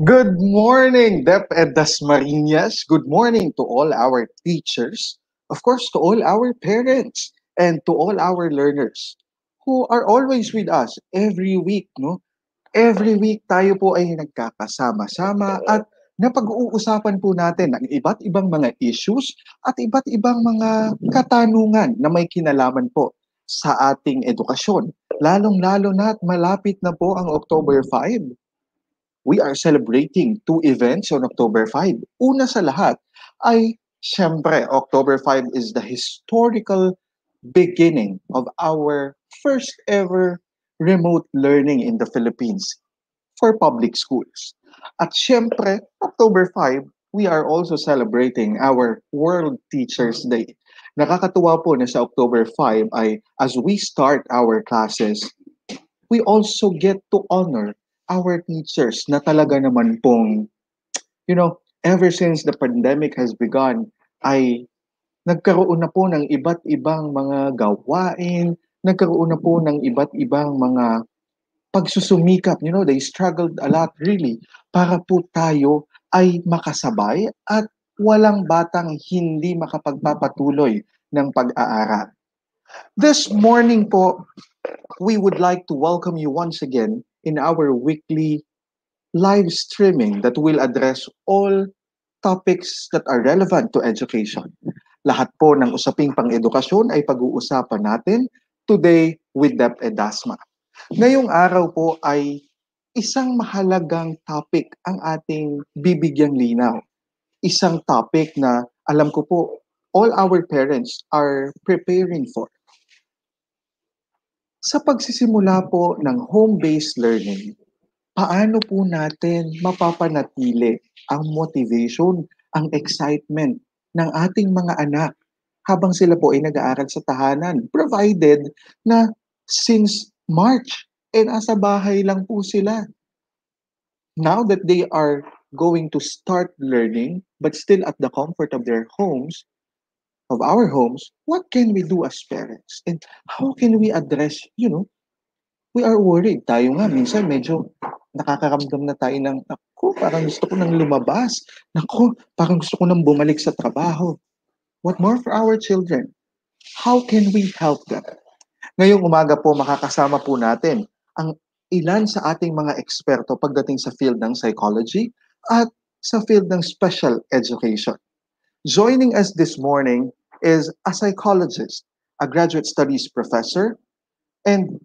Good morning, DepEd Dasma. Good morning to all our teachers, of course, to all our parents, and to all our learners who are always with us every week, no? Every week tayo po ay nagkakasama-sama at napag-uusapan po natin ang iba't ibang mga issues at iba't ibang mga katanungan na may kinalaman po sa ating edukasyon. Lalong-lalo na at malapit na po ang October 5. We are celebrating two events on October 5. Una sa lahat ay, syempre, October 5 is the historical beginning of our first ever remote learning in the Philippines for public schools. At syempre, October 5, we are also celebrating our World Teachers Day. Nakakatuwa po na sa October 5 ay as we start our classes, we also get to honor our teachers na talaga naman pong, ever since the pandemic has begun, ay nagkaroon na po ng iba't ibang mga gawain, nagkaroon na po ng iba't ibang mga pagsusumikap. They struggled a lot really para po tayo ay makasabay at walang batang hindi makapagpapatuloy ng pag-aaral. This morning po, we would like to welcome you once again in our weekly live streaming that will address all topics that are relevant to education. Lahat po ng usaping pang-edukasyon ay pag-uusapan natin today with DepEd Dasma. Ngayong araw po ay isang mahalagang topic ang ating bibigyang linaw. Isang topic na alam ko po all our parents are preparing for. Sa pagsisimula po ng home-based learning, paano po natin mapapanatili ang motivation, ang excitement ng ating mga anak habang sila po ay nag-aaral sa tahanan, provided na since March, nasa bahay lang po sila. Now that they are going to start learning, but still at the comfort of their homes, of our homes, what can we do as parents? And how can we address, we are worried. Tayo nga, minsan medyo nakakaramdam na tayo ng, parang gusto ko nang lumabas. Parang gusto ko nang bumalik sa trabaho. What more for our children? How can we help them? Ngayong umaga po, makakasama po natin ang ilan sa ating mga eksperto pagdating sa field ng psychology at sa field ng special education. Joining us this morning is a psychologist, a graduate studies professor, and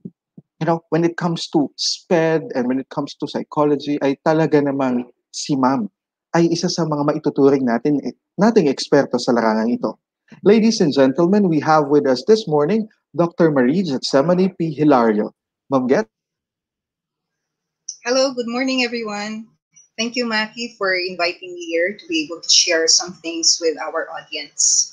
when it comes to SPED and when it comes to psychology, ay talaga namang si Ma'am ay isa sa mga maituturing nating eksperto sa larangang ito. Ladies and gentlemen, we have with us this morning Dr. Marie Getsemani P. Hilario. Ma'am Get. Hello, good morning everyone. Thank you, Maki, for inviting me here to be able to share some things with our audience.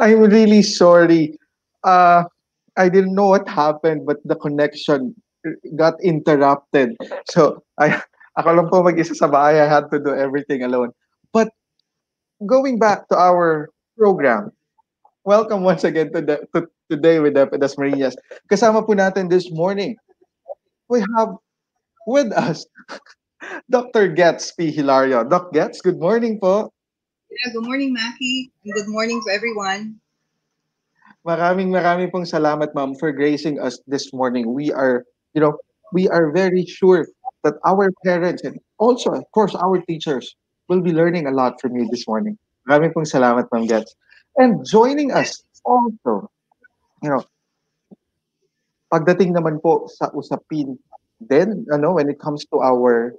I'm really sorry. Uh, I didn't know what happened, but the connection got interrupted. So, ako lang po mag-isa sa bahay. I had to do everything alone. But going back to our program, welcome once again to today with DepEd Dasma. Kasama po natin this morning, we have with us Dr. Gets P. Hilario. Doc Gets, good morning po. Yeah, good morning, Maki, and good morning to everyone. Maraming pong salamat, ma'am, for gracing us this morning. You know, we are very sure that our parents and also, of course, our teachers will be learning a lot from you this morning. Maraming pong salamat, ma'am Gets. And joining us also, you know, pagdating naman po sa usapin then when it comes to our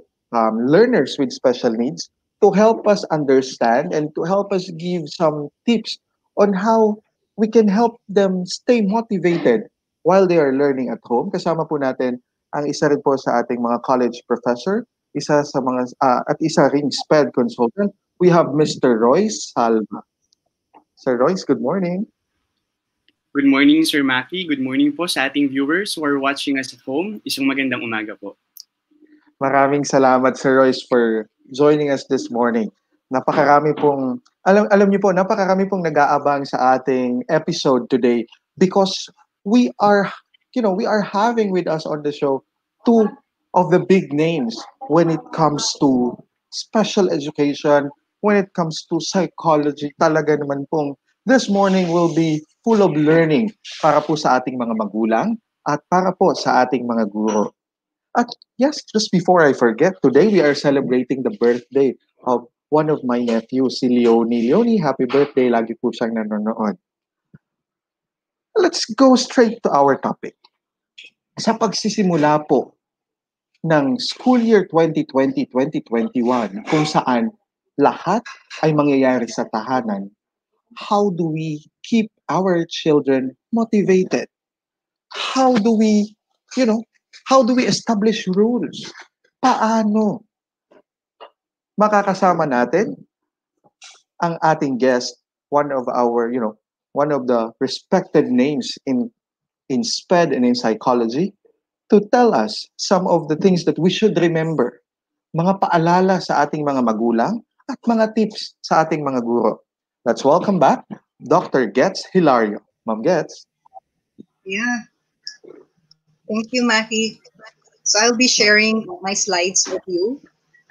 learners with special needs to help us understand and to help us give some tips on how we can help them stay motivated while they are learning at home. Kasama po natin ang isa rin po sa ating mga college professor, isa sa mga at isa ring SPED consultant. We have Mr. Royce Salva. Sir Royce, good morning. Good morning, Sir Maki. Good morning po sa ating viewers who are watching us at home. Isang magandang umaga po. Maraming salamat, Sir Royce, for joining us this morning. Napakarami pong, alam niyo po, napakarami pong nag-aabang sa ating episode today because we are having with us on the show two of the big names when it comes to special education, when it comes to psychology. Talaga naman pong this morning will be full of learning para po sa ating mga magulang at para po sa ating mga guro. At yes, just before I forget, today we are celebrating the birthday of one of my nephews, si Leonie. Leonie, happy birthday. Lagi po siyang nanonood. Let's go straight to our topic. Sa pagsisimula po ng school year 2020-2021, kung saan lahat ay mangyayari sa tahanan, how do we keep our children motivated? How do we, you know, how do we establish rules? Paano makakasama natin ang ating guest, one of our, one of the respected names in SPED and in psychology, to tell us some of the things that we should remember, mga paalala sa ating mga magulang at mga tips sa ating mga guro. Let's welcome back Dr. Gets Hilario. Ma'am Gets. Yeah, thank you, Maki. So I'll be sharing my slides with you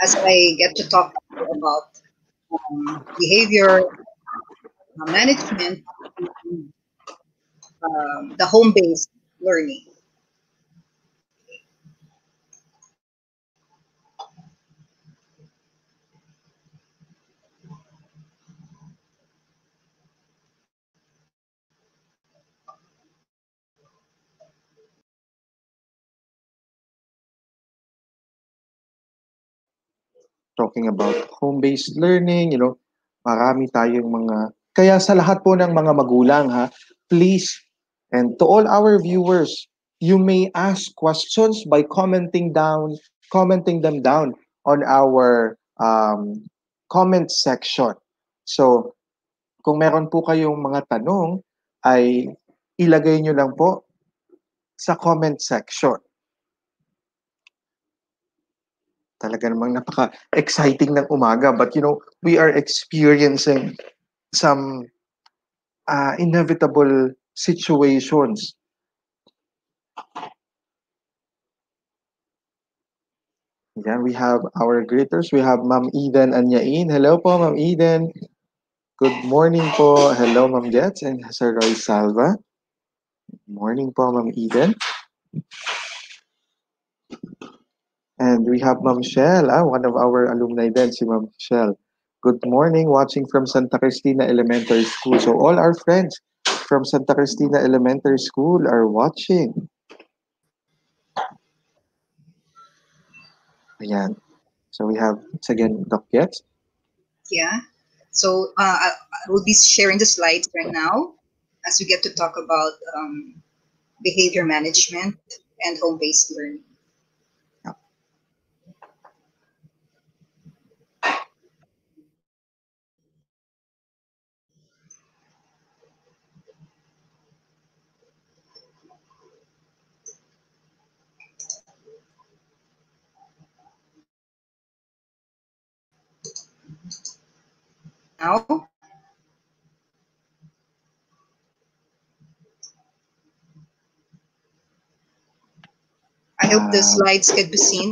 as I get to talk about behavior management, the home-based learning. Talking about home-based learning, marami tayong kaya sa lahat po ng mga magulang ha, please, and to all our viewers, you may ask questions by commenting them down on our comment section. So, kung meron po kayong mga tanong, ay ilagay nyo lang po sa comment section. Talaga namang napaka-exciting ng umaga. But, we are experiencing some inevitable situations. Yan, we have our greeters. We have Ma'am Eden Anyain. Hello po, Ma'am Eden. Good morning po. Hello, Ma'am Gets and Sir Roy Salva. Good morning po, Ma'am Eden. And we have Ma'am Shell, one of our alumni then, si Ma'am Shell. Good morning, watching from Santa Cristina Elementary School. So all our friends from Santa Cristina Elementary School are watching. Ayan. So we have, once again, Doc Gets. Yeah. So I will be sharing the slides right now as we get to talk about behavior management and home-based learning. I hope the slides can be seen.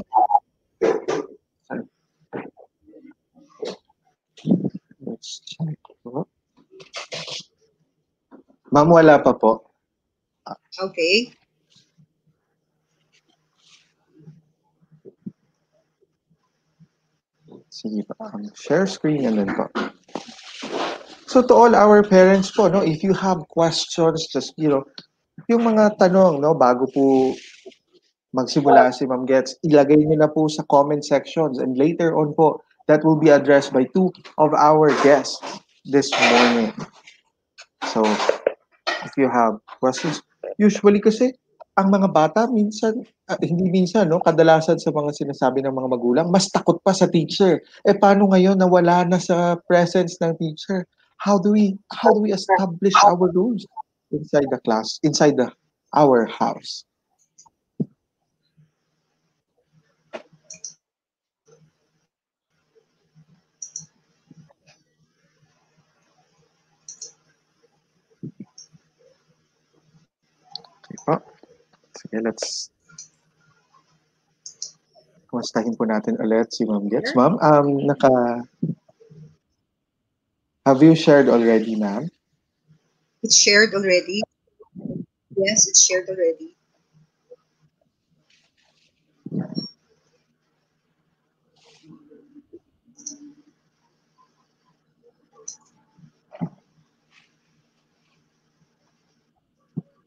Let's check po. Ma'am, wala pa po. Okay. Sige po. Share screen and then po. So to all our parents po, no, if you have questions, just, yung mga tanong, no, bago po magsimula si Ma'am Gets, ilagay niyo na po sa comment sections and later on po, that will be addressed by two of our guests this morning. So, if you have questions, usually kasi, ang mga bata minsan, hindi minsan, no, kadalasan sa mga sinasabi ng mga magulang, mas takot pa sa teacher. Paano ngayon na wala na sa presence ng teacher? How do we establish our rules inside the class, inside our house? Sige, kumustahin po natin ulit si Ma'am Gets. Ma'am, have you shared already, ma'am? It's shared already. Yes, it's shared already.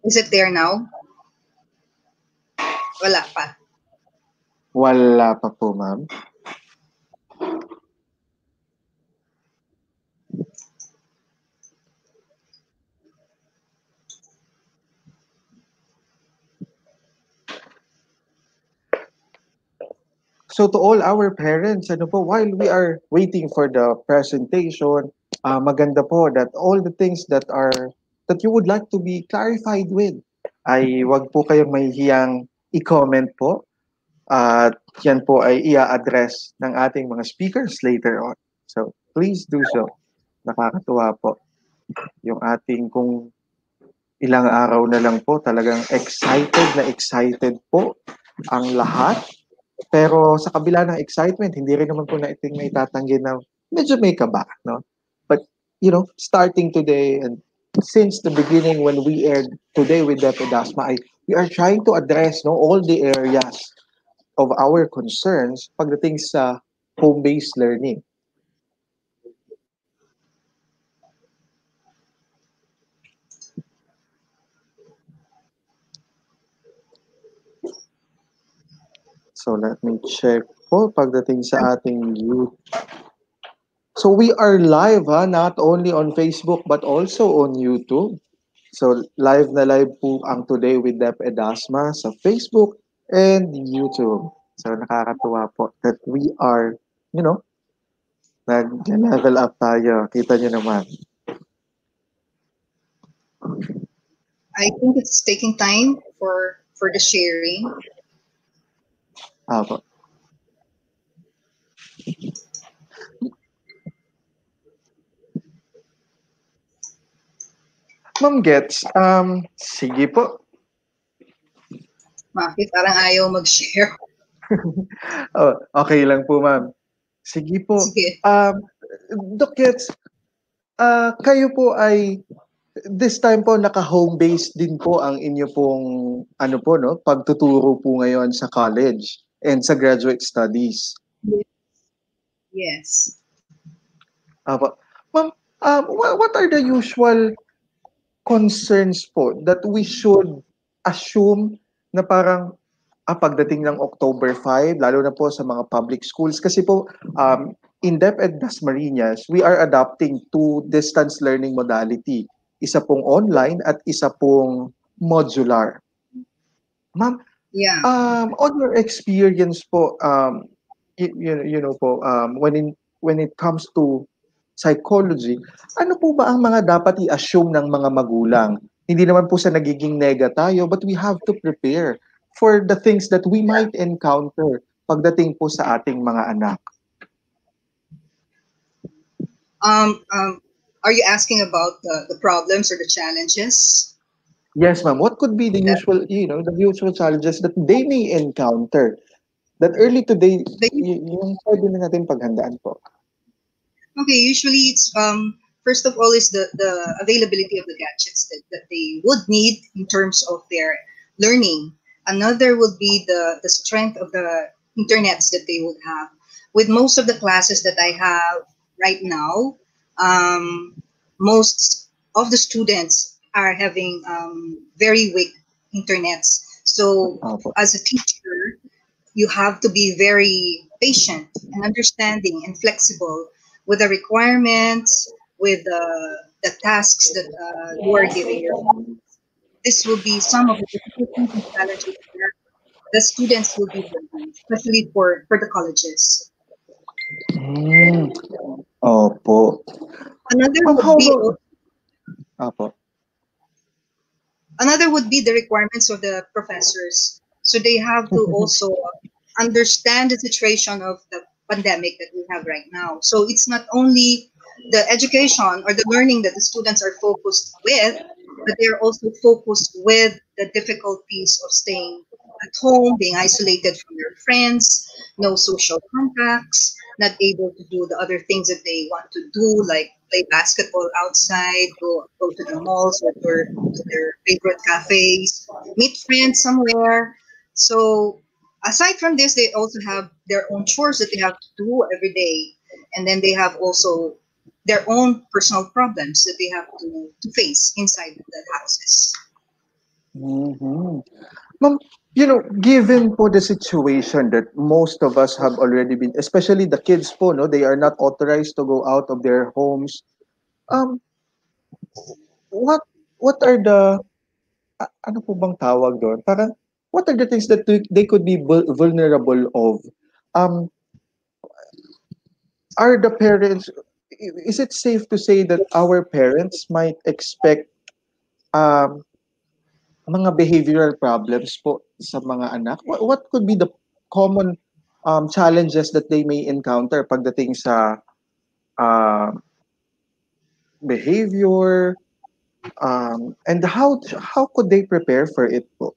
Is it there now? Wala pa. Wala pa po, ma'am. So to all our parents, while we are waiting for the presentation, maganda po that all the things that you would like to be clarified with, ay wag po kayong mahihiyang i-comment po. At yan po ay i-address ng ating mga speakers later on. So please do so. Nakakatuwa po yung ating kung ilang araw na lang po, talagang excited po ang lahat. Pero sa kabila ng excitement, hindi rin naman po natin may tatanggi na medyo may kaba, no? But, starting today and since the beginning when we aired today with DepEd Dasma, we are trying to address, no, all the areas of our concerns pagdating sa home-based learning. So let me check po pagdating sa ating youth. So we are live, not only on Facebook but also on YouTube. So live na live po ang Today with DepEd Dasma sa Facebook and YouTube. So nakakatuwa po that we are, nag-level up tayo. Kita nyo naman. I think it's taking time for the sharing. Apo. Ma'am Gets, sige po. Bakit parang ayaw mag-share? Okay lang po, ma'am. Sige po. Sige. Doc Gets, kayo po ay this time po naka-home-based din po ang inyo pong pagtuturo po ngayon sa college and sa graduate studies. Yes. Ma'am, what are the usual concerns po that we should assume na parang pagdating ng October 5, lalo na po sa mga public schools? Kasi po, in DepEd Dasma, we are adopting two distance learning modality. Isa pong online at isa pong modular. Ma'am, Yeah. on your experience po, when it comes to psychology, ano po ba ang mga dapat i-assume ng mga magulang? Hindi naman po sa nagiging nega tayo, but we have to prepare for the things that we might encounter pagdating po sa ating mga anak. Um, um, are you asking about the problems or the challenges Yes, ma'am. What could be the that usual, the usual challenges that they may encounter that early today, they yung pwede na natin paghandaan po? Okay, usually it's first of all is the availability of the gadgets that they would need in terms of their learning. Another would be the strength of the internets that they would have. With most of the classes that I have right now, um, most of the students are having very weak internets. So Opo. as a teacher, you have to be very patient and understanding and flexible with the requirements, with the tasks that you are giving your students. This will be some of the difficulties and challenges that the students will be facing, especially for the colleges. Mm, opo. Another Ma'am, would how be about, opo. Another would be the requirements of the professors. So they have to also understand the situation of the pandemic that we have right now. So it's not only the education or the learning that the students are focused with, but they're also focused with the difficulties of staying at home, being isolated from their friends, no social contacts, not able to do the other things that they want to do, like play basketball outside, go to the malls or to their favorite cafes, meet friends somewhere. So aside from this, they also have their own chores that they have to do every day, and then they have also their own personal problems that they have to face inside the houses. Mm-hmm. Ma'am, given po the situation that most of us have already been, especially the kids po, no, they are not authorized to go out of their homes. Um, what what are the ano po bang tawag doon? Parang what are the things that they could be vulnerable of? Um, are the parents? Is it safe to say that our parents might expect um mga behavioral problems po sa mga anak? What could be the common challenges that they may encounter pagdating sa uh, behavior, and how could they prepare for it po?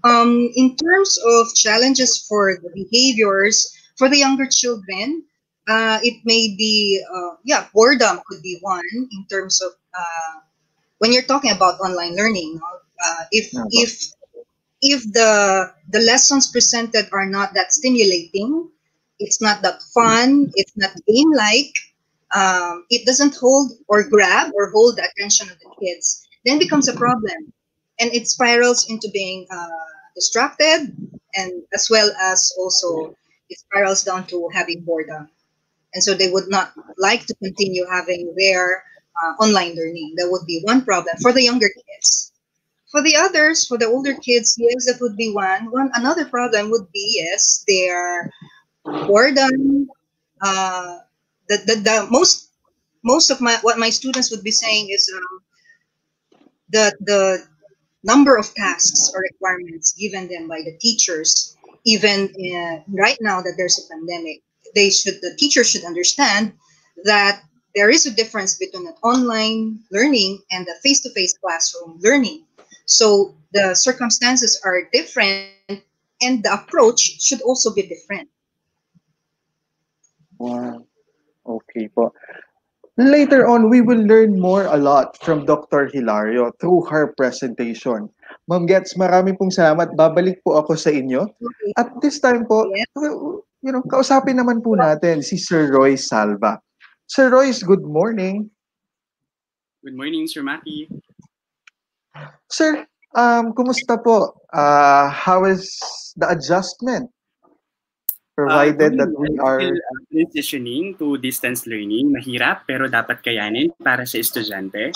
In terms of challenges for the behaviors for the younger children, it may be yeah, boredom could be one in terms of when you're talking about online learning. No? If Nga po. if the lessons presented are not that stimulating, it's not that fun, it's not game like, it doesn't hold or grab or hold the attention of the kids, then becomes a problem, and it spirals into being distracted, and as well as also it spirals down to having boredom, and so they would not like to continue having their online learning. That would be one problem for the younger kids. For the others, for the older kids, yes, that would be one. Another problem would be yes, their boredom. Uh, the most of my what my students would be saying is the number of tasks or requirements given them by the teachers. Even right now that there's a pandemic, the teacher should understand that there is a difference between an online learning and the face-to-face classroom learning. So the circumstances are different, and the approach should also be different. Wow. Okay po. Later on, we will learn more a lot from Dr. Hilario through her presentation. Ma'am Gets, marami pong salamat. Babalik po ako sa inyo. Okay. At this time po, Yes. kausapin naman po natin si Sir Roy Salva. Sir Royce, good morning. Good morning, Sir Maki. Sir, kumusta po? How is the adjustment? Provided that Doing we well, still are... transitioning to distance learning. Mahirap pero dapat kayanin para sa estudyante.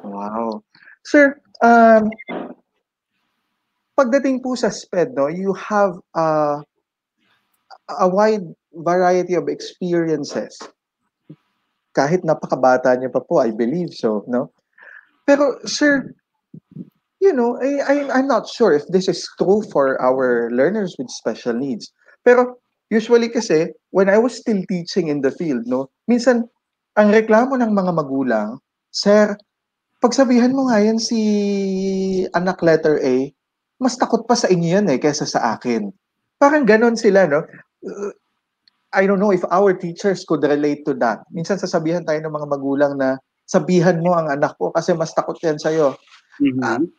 Wow. Sir, pagdating po sa SPED, no, you have a wide variety of experiences. Kahit napakabata niyo pa po, I believe so, no? Pero sir, I'm not sure if this is true for our learners with special needs. Pero Usually kasi, when I was still teaching in the field, no, minsan, ang reklamo ng mga magulang, Sir, pagsabihan mo nga yan si anak letter A, mas takot pa sa inyo yan kaysa sa akin. Parang ganon sila, no? I don't know if our teachers could relate to that. Minsan sasabihan tayo ng mga magulang na sabihan mo ang anak ko kasi mas takot yan sa'yo. Mhm.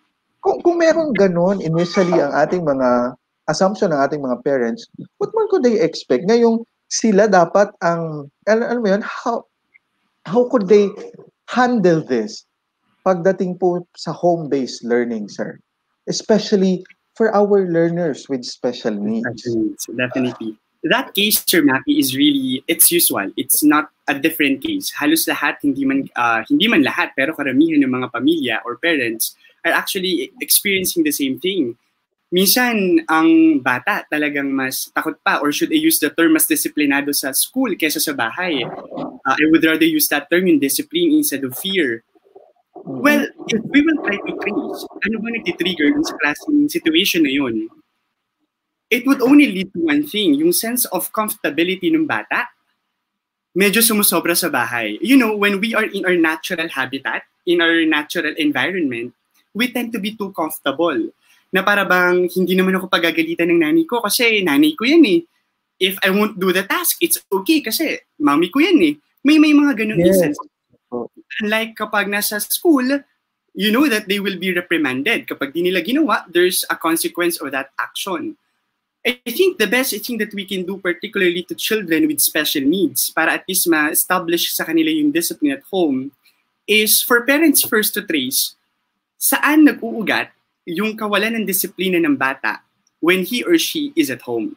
Kung meron ganon initially ang ating mga assumption ng ating mga parents, what more could they expect? Ngayong sila dapat ang, alam mo yun, how could they handle this pagdating po sa home-based learning, sir? Especially for our learners with special needs. Definitely. That case, Sir Maki, is really, it's usual. It's not a different case. Halos lahat, hindi man lahat, pero karamihan ng mga pamilya or parents are actually experiencing the same thing. Minsan, ang bata talagang mas takot pa, or should I use the term mas disiplinado sa school kaysa sa bahay. I would rather use that term in discipline instead of fear. Well, if we will try to trace, ano ba nagtitrigger dun sa klaseng situation na yun? It would only lead to one thing, yung sense of comfortability ng bata, medyo sumusobra sa bahay. You know, when we are in our natural habitat, in our natural environment, we tend to be too comfortable. Na para bang hindi naman ako pagagalitan ng nanay ko kasi nanay ko yan eh. If I won't do the task, it's okay kasi mami ko yan eh. May mga ganun instances. Unlike kapag nasa school, you know that they will be reprimanded. Kapag di nila ginawa, there's a consequence of that action. I think the best thing that we can do, particularly to children with special needs, para at least ma-establish sa kanila yung discipline at home, is for parents first to trace saan nag-uugat yung kawalan ng disiplina ng bata when he or she is at home.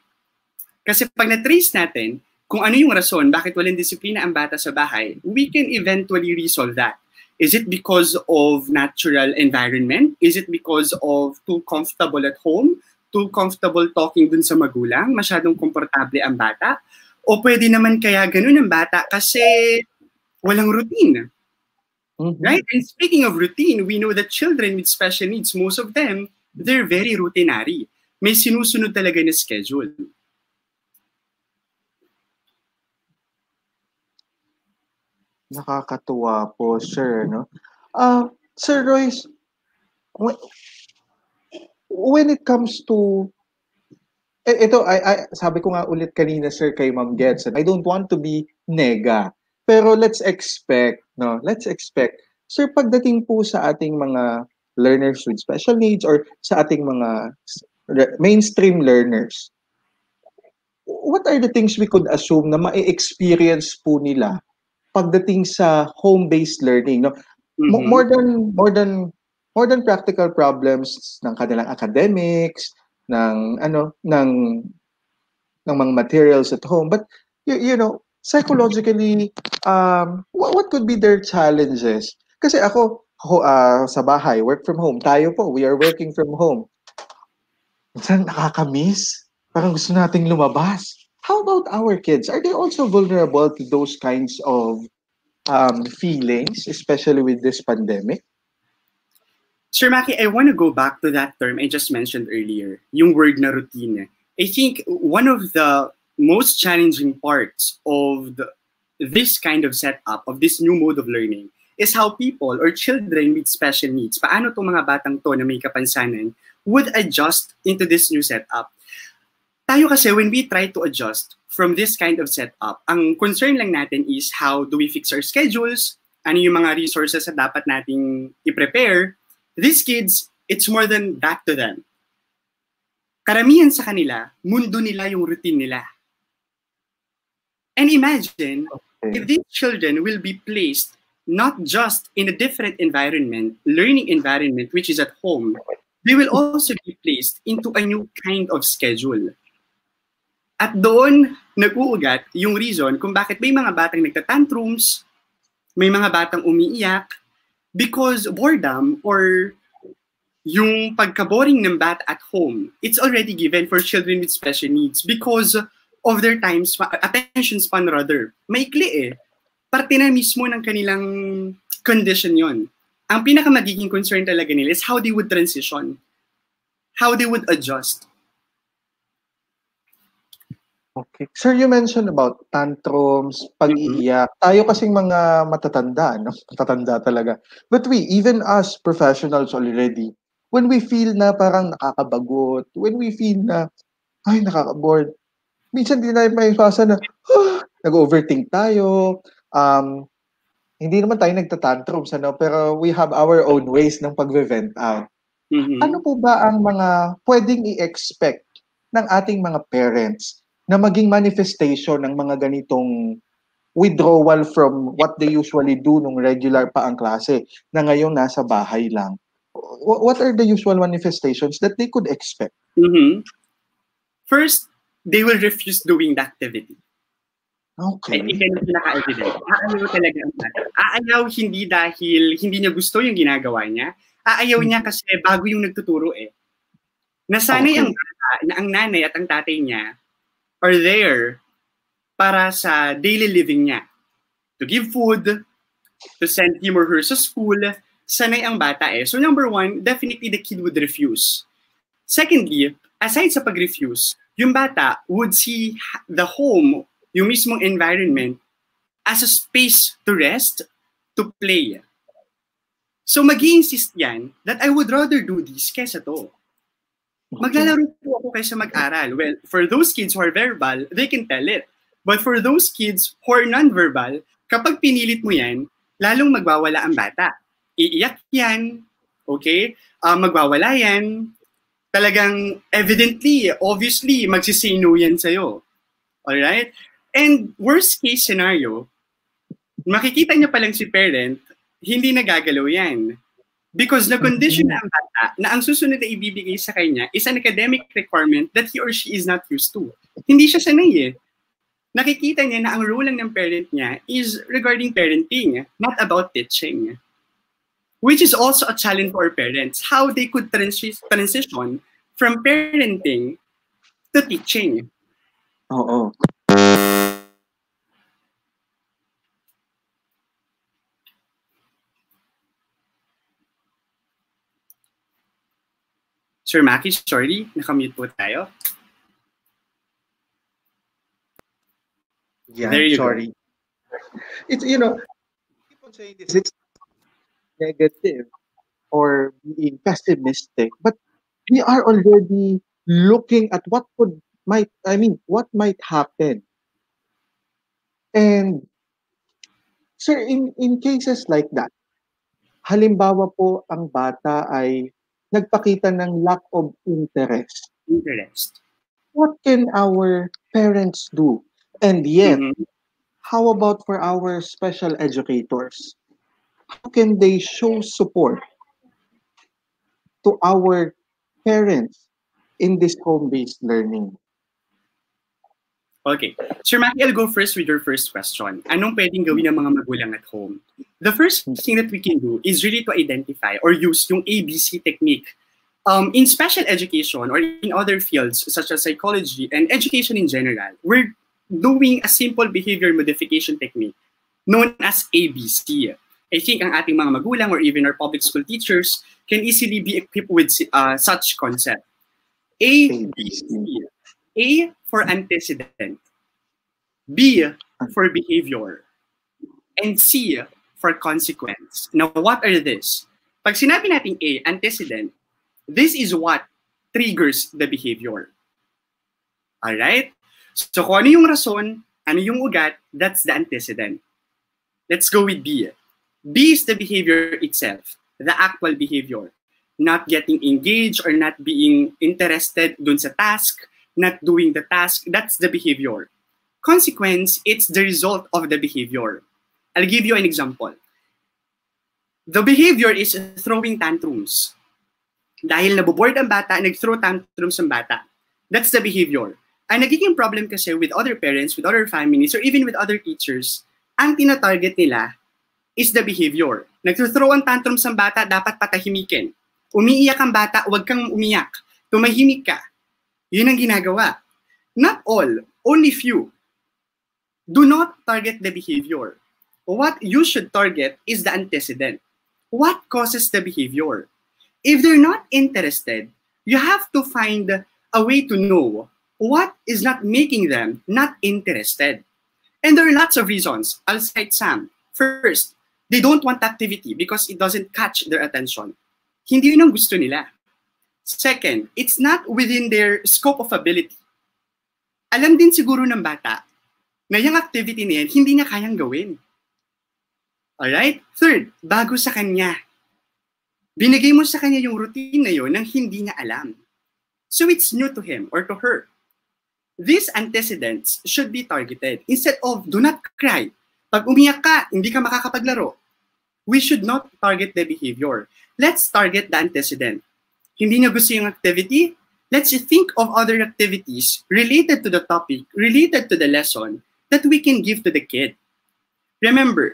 Kasi pag na-trace natin kung ano yung rason bakit walang disiplina ang bata sa bahay, we can eventually resolve that. Is it because of natural environment? Is it because of too comfortable at home? Too comfortable talking dun sa magulang? Masyadong komportable ang bata? O pwede naman kaya ganun ang bata kasi walang routine? Right? And speaking of routine, we know that children with special needs, most of them, they're very routinary. May sinusunod talaga na schedule. Nakakatuwa po, sir, no? Sir Royce, when it comes to ito, sabi ko nga ulit kanina, sir, kay Ma'am Gets, I don't want to be nega. Pero let's expect, no? Let's expect. Sir, pagdating po sa ating mga learners with special needs or sa ating mga mainstream learners, what are the things we could assume na ma-experience po nila pagdating sa home-based learning, no? More than practical problems ng kanilang academics, ng mga materials at home, but you know, psychologically, what could be their challenges? Kasi ako sa bahay, work from home, tayo po, we are working from home. Minsan nakakamiss, parang gusto nating lumabas. How about our kids? Are they also vulnerable to those kinds of feelings, especially with this pandemic? Sir Maki, I want to go back to that term I just mentioned earlier, yung word na routine. I think one of the most challenging parts of this kind of setup, of this new mode of learning, is how people or children with special needs, paano itong mga batang to na may kapansanan, would adjust into this new setup. Tayo kasi, when we try to adjust from this kind of setup, ang concern lang natin is how do we fix our schedules, ano yung mga resources na dapat nating i-prepare. These kids, it's more than that to them. Karamihan sa kanila, mundo nila yung routine nila. And imagine, if these children will be placed not just in a different environment, learning environment, which is at home, they will also be placed into a new kind of schedule. At doon, nag-uugat yung reason kung bakit may mga batang nagtatantrums, may mga batang umiiyak, because boredom or yung pagka-boring ng bata at home, it's already given for children with special needs because of their attention span rather. Maikli eh. Parte na mismo ng kanilang condition yon. Ang pinaka-magiging concern talaga nila is how they would transition. How they would adjust. Okay. Sir, you mentioned about tantrums, pag-iiyak. Tayo kasing mga matatanda, no? Matatanda talaga. But even us professionals already, when we feel na parang nakakabagot, when we feel na, ay, nakaka-bored, minsan din tayo maiiwasan na, nag-overthink tayo, hindi naman tayo nagtatantrums, ano? Pero we have our own ways ng pag-vent out. Ano po ba ang mga pwedeng i-expect ng ating mga parents na maging manifestation ng mga ganitong withdrawal from what they usually do nung regular pa ang klase na ngayon nasa bahay lang? What are the usual manifestations that they could expect? First, they will refuse doing the activity. Okay. I think yan ang pinaka-evident. Aayaw talaga ang bata. Aayaw hindi dahil hindi niya gusto yung ginagawa niya. Aayaw niya kasi bago yung nagtuturo eh. Nasanay ang bata na ang nanay at ang tatay niya are there para sa daily living niya. To give food, to send him or her sa school, sanay ang bata eh. So number one, definitely the kid would refuse. Secondly, aside sa pag-refuse, yung bata would see the home, yung mismong environment, as a space to rest, to play. So mag-i-insist yan that I would rather do this kesa to. Maglalaro po ako kaysa mag-aral. Well, for those kids who are verbal, they can tell it. But for those kids who are non-verbal, kapag pinilit mo yan, lalong magwawala ang bata. Iiyak yan, okay? Magwawala yan. Talagang evidently, obviously, magsisay no yan sa'yo. Alright? And worst case scenario, makikita niya palang si parent, hindi nagagalaw yan. Because na-condition na ang bata na ang susunod na ibibigay sa kanya is an academic requirement that he or she is not used to. Hindi siya sanay eh. Nakikita niya na ang role lang ng parent niya is regarding parenting, not about teaching. Which is also a challenge for parents, how they could transition from parenting to teaching. Oo. Sir Maki, sorry, nakamute po tayo. Yeah, There you sorry. go. It's, people say this, it's negative or being pessimistic, but we are already looking at what might happen. And sir, in cases like that, halimbawa po ang bata ay nagpakita ng lack of interest. What can our parents do? And yet, how about for our special educators? How can they show support to our parents in this home-based learning? Okay. Sir Maki, I'll go first with your first question. Anong pwedeng gawin ng mga magulang at home? The first thing that we can do is really to identify or use yung ABC technique. In special education or in other fields such as psychology and education in general, we're doing a simple behavior modification technique known as ABC. I think ang ating mga magulang or even our public school teachers can easily be equipped with such concept. ABC. A for antecedent, B for behavior, and C for consequence. Now, what are this? Pag sinabi natin A, antecedent, this is what triggers the behavior. Alright? So kung ano yung rason, ano yung ugat, that's the antecedent. Let's go with B. B is the behavior itself, the actual behavior. Not getting engaged or not being interested dun sa task, not doing the task, that's the behavior. Consequence, it's the result of the behavior. I'll give you an example. The behavior is throwing tantrums. Dahil naboboard ang bata, nag-throw tantrums ang bata. That's the behavior. Ang nagiging problem kasi with other parents, with other families, or even with other teachers, ang tina-target nila is the behavior. Nag-throw ang tantrums ang bata, dapat patahimikin. Umiiyak ang bata, huwag kang umiyak. Tumahimik ka. Yun ang ginagawa. Not all, only few. Do not target the behavior. What you should target is the antecedent. What causes the behavior? If they're not interested, you have to find a way to know What is not making them not interested? And there are lots of reasons. I'll cite some. First, they don't want activity because it doesn't catch their attention. Hindi yun ang gusto nila. Second, it's not within their scope of ability. Alam din siguro ng bata na yung activity na yan, hindi niya kayang gawin. Alright? Third, bago sa kanya. Binigay mo sa kanya yung routine na yun nang hindi niya alam. So it's new to him or to her. These antecedents should be targeted. Instead of, do not cry. Pag umiyak ka, hindi ka makakapaglaro. We should not target the behavior. Let's target the antecedent. Hindi niya gusto yung activity? Let's think of other activities related to the topic, related to the lesson, that we can give to the kid. Remember,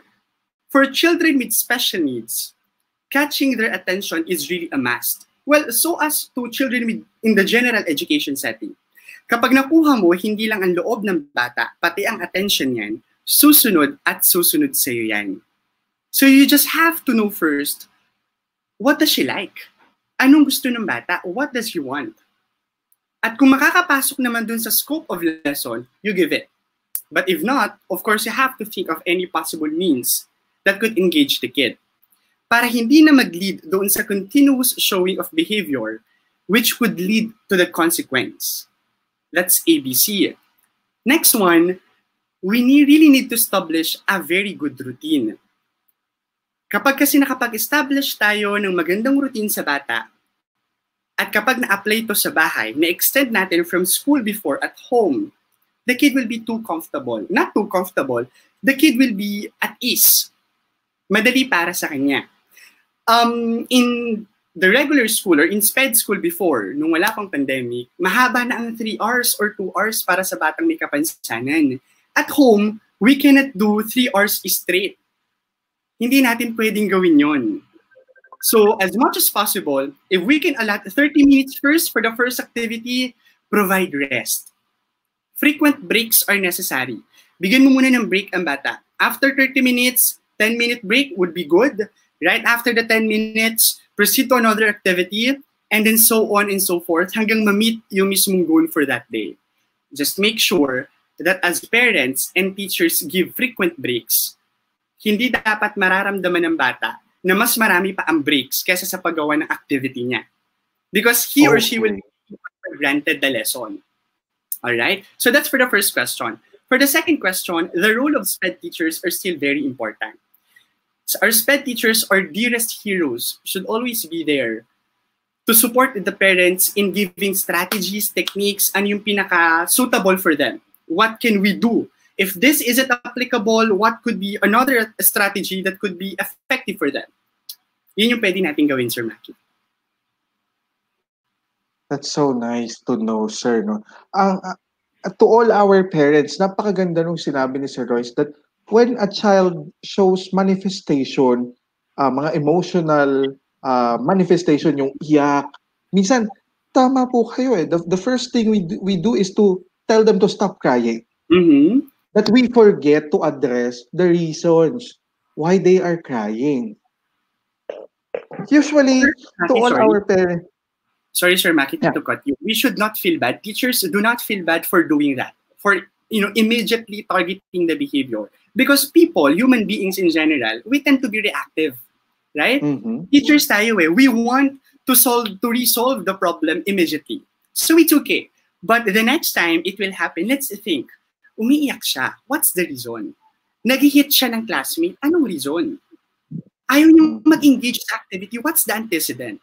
for children with special needs, catching their attention is really a must. Well, so as to children in the general education setting. Kapag nakuha mo, hindi lang ang loob ng bata, pati ang attention niyan, susunod at susunod sa iyo yan. So you just have to know first, what does she like? Anong gusto ng bata? What does he want? At kung makakapasok naman dun sa scope of lesson, you give it. But if not, of course, you have to think of any possible means that could engage the kid. Para hindi na mag-lead doon sa continuous showing of behavior which could lead to the consequence. That's ABC. Next one, we really need to establish a very good routine. Kapag kasi nakapag-establish tayo ng magandang routine sa bata, at kapag na-apply ito sa bahay, na-extend natin from school before at home, the kid will be too comfortable. Not too comfortable, the kid will be at ease. Madali para sa kanya. In the regular school or in SPED school before, nung wala pang pandemic, mahaba na ang 3 hours or 2 hours para sa batang may kapansanan. At home, we cannot do 3 hours straight. Hindi natin pwedeng gawin yon. So, as much as possible, if we can allot 30 minutes first for the first activity, provide rest. Frequent breaks are necessary. Bigyan mo muna ng break ang bata. After 30 minutes, 10-minute break would be good. Right after the 10 minutes, proceed to another activity, and then so on and so forth, hanggang ma-meet yung mismong goal for that day. Just make sure that as parents and teachers give frequent breaks, hindi dapat mararamdaman ng bata na mas marami pa ang breaks kaysa sa paggawa ng activity niya. Because he or she will be granted the lesson. Alright? So that's for the first question. For the second question, the role of SPED teachers are still very important. So our SPED teachers, our dearest heroes, should always be there to support the parents in giving strategies, techniques, and yung pinaka-suitable for them. What can we do? If this isn't applicable, what could be another strategy that could be effective for them? Yun yung pwede natin gawin, Sir Maki. That's so nice to know, sir. No? To all our parents, napakaganda nung sinabi ni Sir Royce that when a child shows manifestation, mga emotional manifestation, yung iyak, minsan, tama po kayo eh. The first thing we do is to tell them to stop crying. Mm-hmm. That we forget to address the reasons why they are crying. Usually, to all our parents... Sorry, Sir Maki, to cut you. We should not feel bad. Teachers do not feel bad for doing that, for immediately targeting the behavior. Because people, human beings in general, we tend to be reactive, right? Mm-hmm. Teachers tayo eh, we want to resolve the problem immediately. So it's okay. But the next time it will happen, let's think, umiiyak siya. What's the reason? Nag-hit siya ng classmate. Anong reason? Ayaw niyong mag-engage sa activity. What's the antecedent?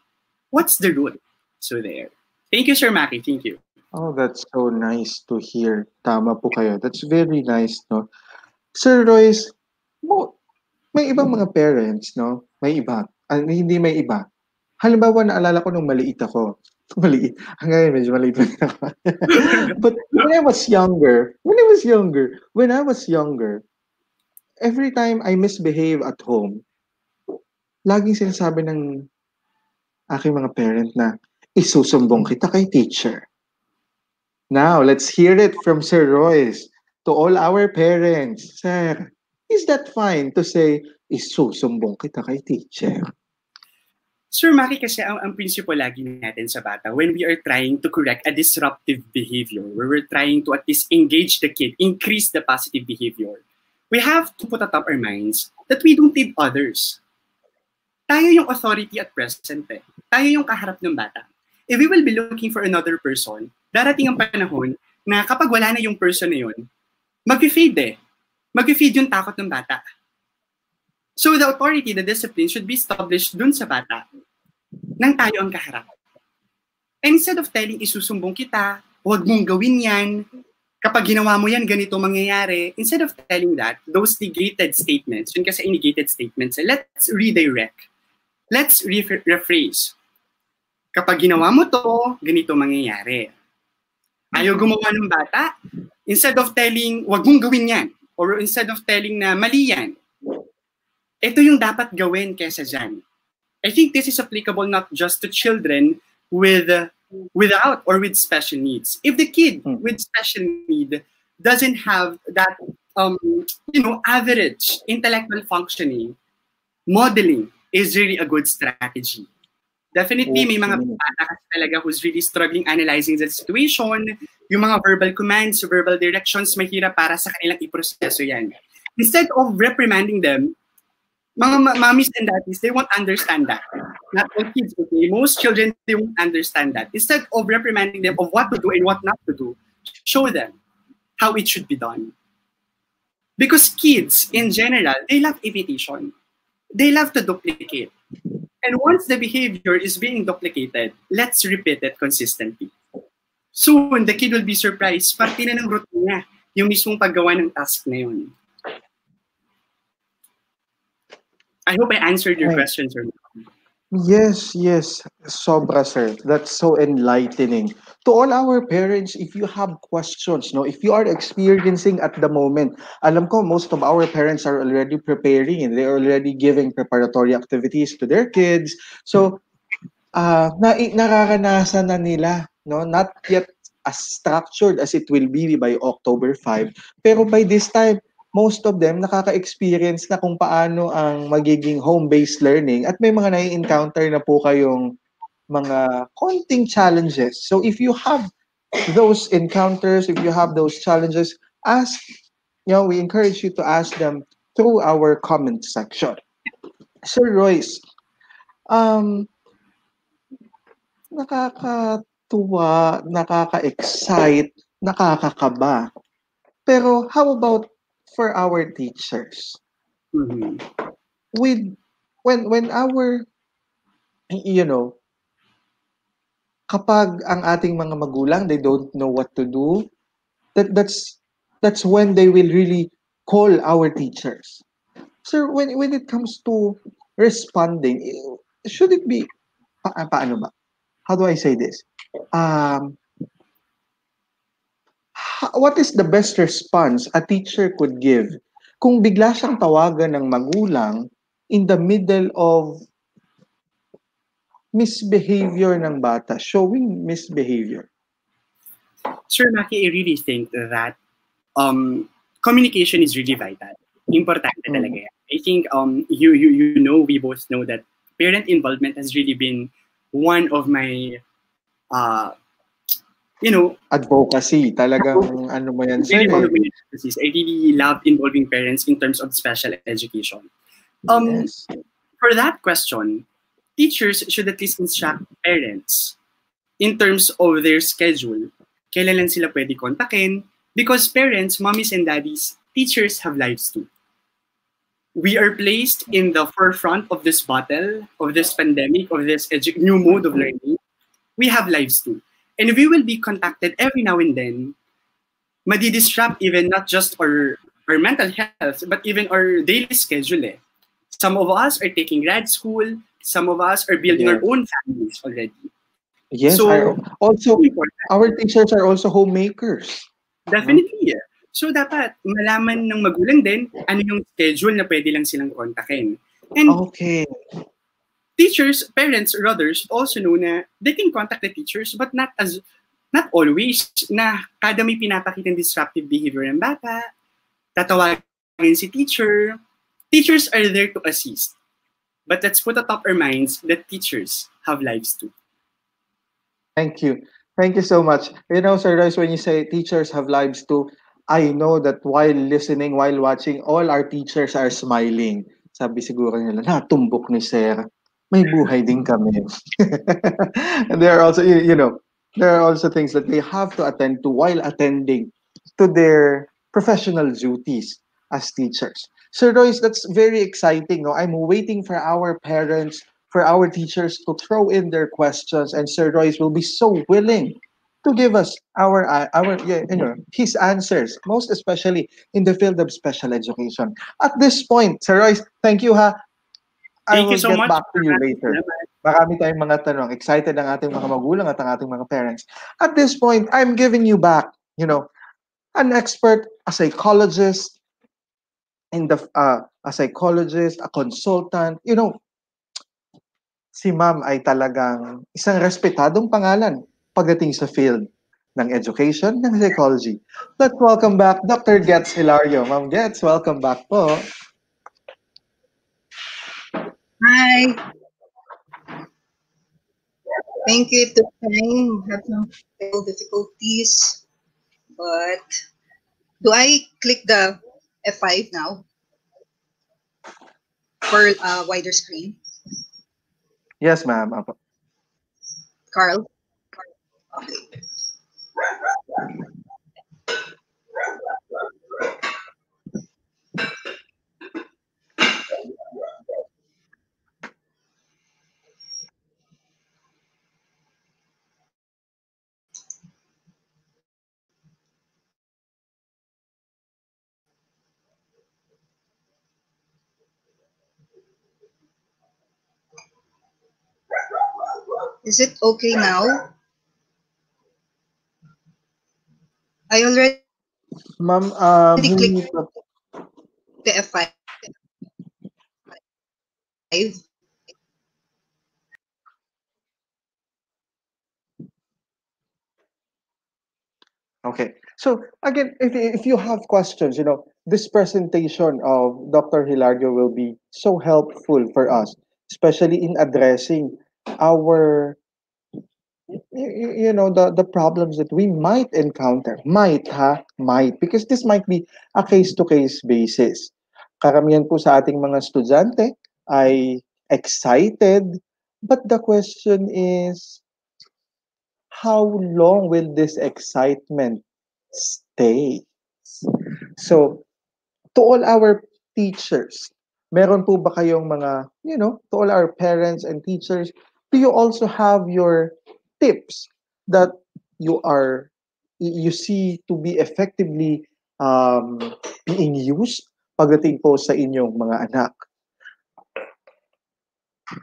What's the rule? So there. Thank you, Sir Maki. Thank you. Oh, that's so nice to hear. Tama po kayo. That's very nice, no? Sir Royce, may ibang mga parents, no? May iba. Hindi may iba. Halimbawa, naalala ko nung maliit ako. Maliit. Hanggang medyo maliit lang ako. But when I was younger, every time I misbehave at home, laging sinasabi ng aking mga parent na isusumbong kita kay teacher. Now, let's hear it from Sir Royce to all our parents. Sir, is that fine to say isusumbong kita kay teacher? Sir Maki, kasi ang principle lagi natin sa bata, when we are trying to correct a disruptive behavior, where we're trying to at least engage the kid, increase the positive behavior, we have to put atop our minds that we don't need others. Tayo yung authority at present eh. Tayo yung kaharap ng bata. If we will be looking for another person, darating ang panahon na kapag wala na yung person na yun, mag-fade eh. Mag-fade yung takot ng bata. So the authority, the discipline should be established dun sa bata nang tayo ang kaharap. And instead of telling isusumbong kita, huwag mong gawin yan, kapag ginawa mo yan, ganito mangyayari, instead of telling that, those negated statements, yun kasi negated statements, let's redirect. Let's rephrase. Kapag ginawa mo to, ganito mangyayari. Ayaw gumawa ng bata, instead of telling, huwag mong gawin yan, or instead of telling na mali yan, ito yung dapat gawin kesa dyan. I think this is applicable not just to children without or with special needs. If the kid with special need doesn't have that, average intellectual functioning, modeling is really a good strategy. Definitely, may mga bata kasi talaga who's really struggling analyzing the situation. Yung mga verbal commands, verbal directions, mahirap para sa kanilang iproseso yan. Instead of reprimanding them, mga mommies and daddies, they won't understand that. Not all kids, okay? Most children, they won't understand that. Instead of reprimanding them of what to do and what not to do, show them how it should be done. Because kids, in general, they love imitation. They love to duplicate. And once the behavior is being duplicated, let's repeat it consistently. Soon, the kid will be surprised. Parte na ng routine niya, yung mismong paggawa ng task na yun. I hope I answered your question, sir. Yes, sobra, sir. That's so enlightening. To all our parents, if you have questions, if you are experiencing at the moment, alam ko most of our parents are already preparing and they're already giving preparatory activities to their kids. So, nararanasan na nila, not yet as structured as it will be by October 5, pero by this time, most of them nakaka-experience na kung paano ang magiging home-based learning at may mga nai-encounter na po kayong mga konting challenges. So if you have those encounters, if you have those challenges, ask, we encourage you to ask them through our comment section. Sir Royce, nakakatuwa, nakaka-excite, nakakakaba. Pero how about for our teachers? Mm-hmm. When our, kapag ang ating mga magulang, they don't know what to do, that's when they will really call our teachers. Sir, when it comes to responding, should it be, paano ba? How do I say this? What is the best response a teacher could give kung bigla siyang tawagan ng magulang in the middle of misbehavior ng bata, showing misbehavior? Sir Maki, I really think that communication is really vital. Importante talaga yan. I think we both know that parent involvement has really been one of my advocacy, talagang ano mo yan, sir. I really love involving parents in terms of special education. Yes. For that question, teachers should at least instruct parents in terms of their schedule, kailan lang sila pwede kontakin, because parents, mommies and daddies, teachers have lives too. We are placed in the forefront of this battle, of this pandemic, of this new mode of learning. We have lives too. And we will be contacted every now and then, madi-disrupt even not just our mental health, but even our daily schedule. Some of us are taking grad school, some of us are building our own families already. Yes, so, also, our teachers are also homemakers. Definitely. So dapat malaman ng magulang din ano yung schedule na pwede lang silang kontakin. And okay. Teachers, parents, rather, should also know na they can contact the teachers, but not always na kada may pinapakitang disruptive behavior ng bata, tatawagin si teacher. Teachers are there to assist. But let's put atop our minds that teachers have lives too. Thank you. Thank you so much. You know, Sir Royce, when you say teachers have lives too, I know that while listening, while watching, all our teachers are smiling. Sabi siguro nila, natumbok ni Sir. May buhay din kami. And there are also, you know, there are also things that they have to attend to while attending to their professional duties as teachers. Sir Royce, that's very exciting. No? I'm waiting for our parents, for our teachers to throw in their questions, and Sir Royce will be so willing to give us our yeah, you know, his answers, most especially in the field of special education. At this point, Sir Royce, thank you ha. I Thank you will so get much. back to you later. Marami tayong mga tanong. Excited ang ating mga magulang at ang ating mga parents. At this point, I'm giving you back, you know, an expert, a psychologist, a psychologist, a consultant. You know, si Ma'am ay talagang isang respetadong pangalan pagdating sa field ng education, ng psychology. Let's welcome back Dr. Gets Hilario. Ma'am Gets, welcome back po. Hi. Thank you. It took time. Have some technical difficulties. But do I click the F5 now for a wider screen? Yes, ma'am. Carl? Okay. Is it okay now? I already Ma'am, clicked the F5. okay. So again, if you have questions, you know, this presentation of Dr. Hilario will be so helpful for us, especially in addressing our you know the problems that we might encounter. Might, because this might be a case to case basis. Karamihan po sa ating mga estudyante ay excited, but the question is, how long will this excitement stay? So, to all our teachers, meron po ba kayong mga, you know, to all our parents and teachers, do you also have your tips that you see to be effectively being used pagdating po sa inyong mga anak?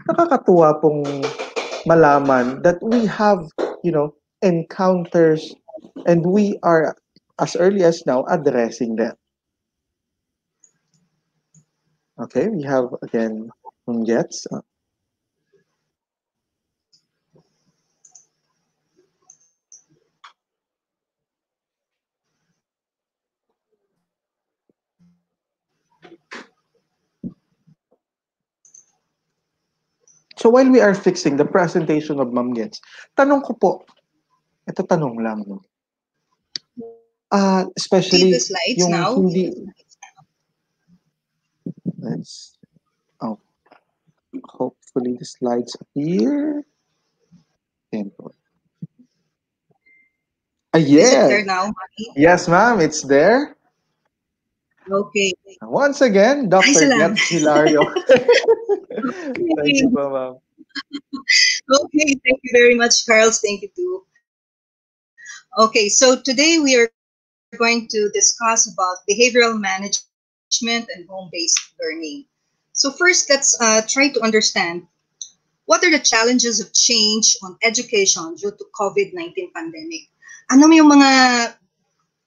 Nakakatuwa pong malaman that we have, you know, encounters and we are as early as now addressing them. Okay, we have again Gets. So while we are fixing the presentation of Ma'am Gets, tanong ko po, ito tanong lang, no? See Especially the slides yung now? hindi, let's, oh, hopefully the slides appear. Is it there Yes. now, Maki? Yes, ma'am, it's there. Okay. Once again, Ay, Dr. salamat. Gets Hilario. Thank you po, ma'am. Okay, thank you very much, Carl. Thank you too. Okay, so today we are going to discuss about behavioral management and home-based learning. So first, let's try to understand what are the challenges of change on education due to COVID-19 pandemic. Ano yung mga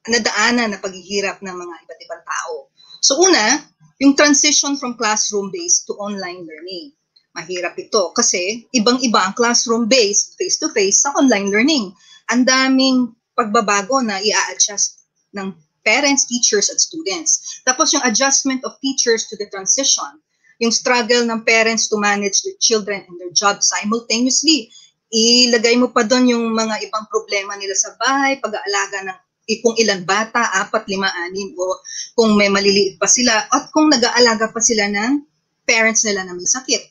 nadaanan na paghihirap ng mga iba't ibang tao? So una, yung transition from classroom-based to online learning. Mahirap ito kasi ibang-iba ang classroom-based, face-to-face sa online learning. Ang daming pagbabago na i-adjust ng parents, teachers, at students. Tapos yung adjustment of teachers to the transition. yung struggle ng parents to manage their children and their job simultaneously. Ilagay mo pa doon yung mga ibang problema nila sa bahay, pag-aalaga ng kung ilan bata, 4, 5, 6, o kung may maliliit pa sila, at kung nag-aalaga pa sila ng parents nila na may sakit.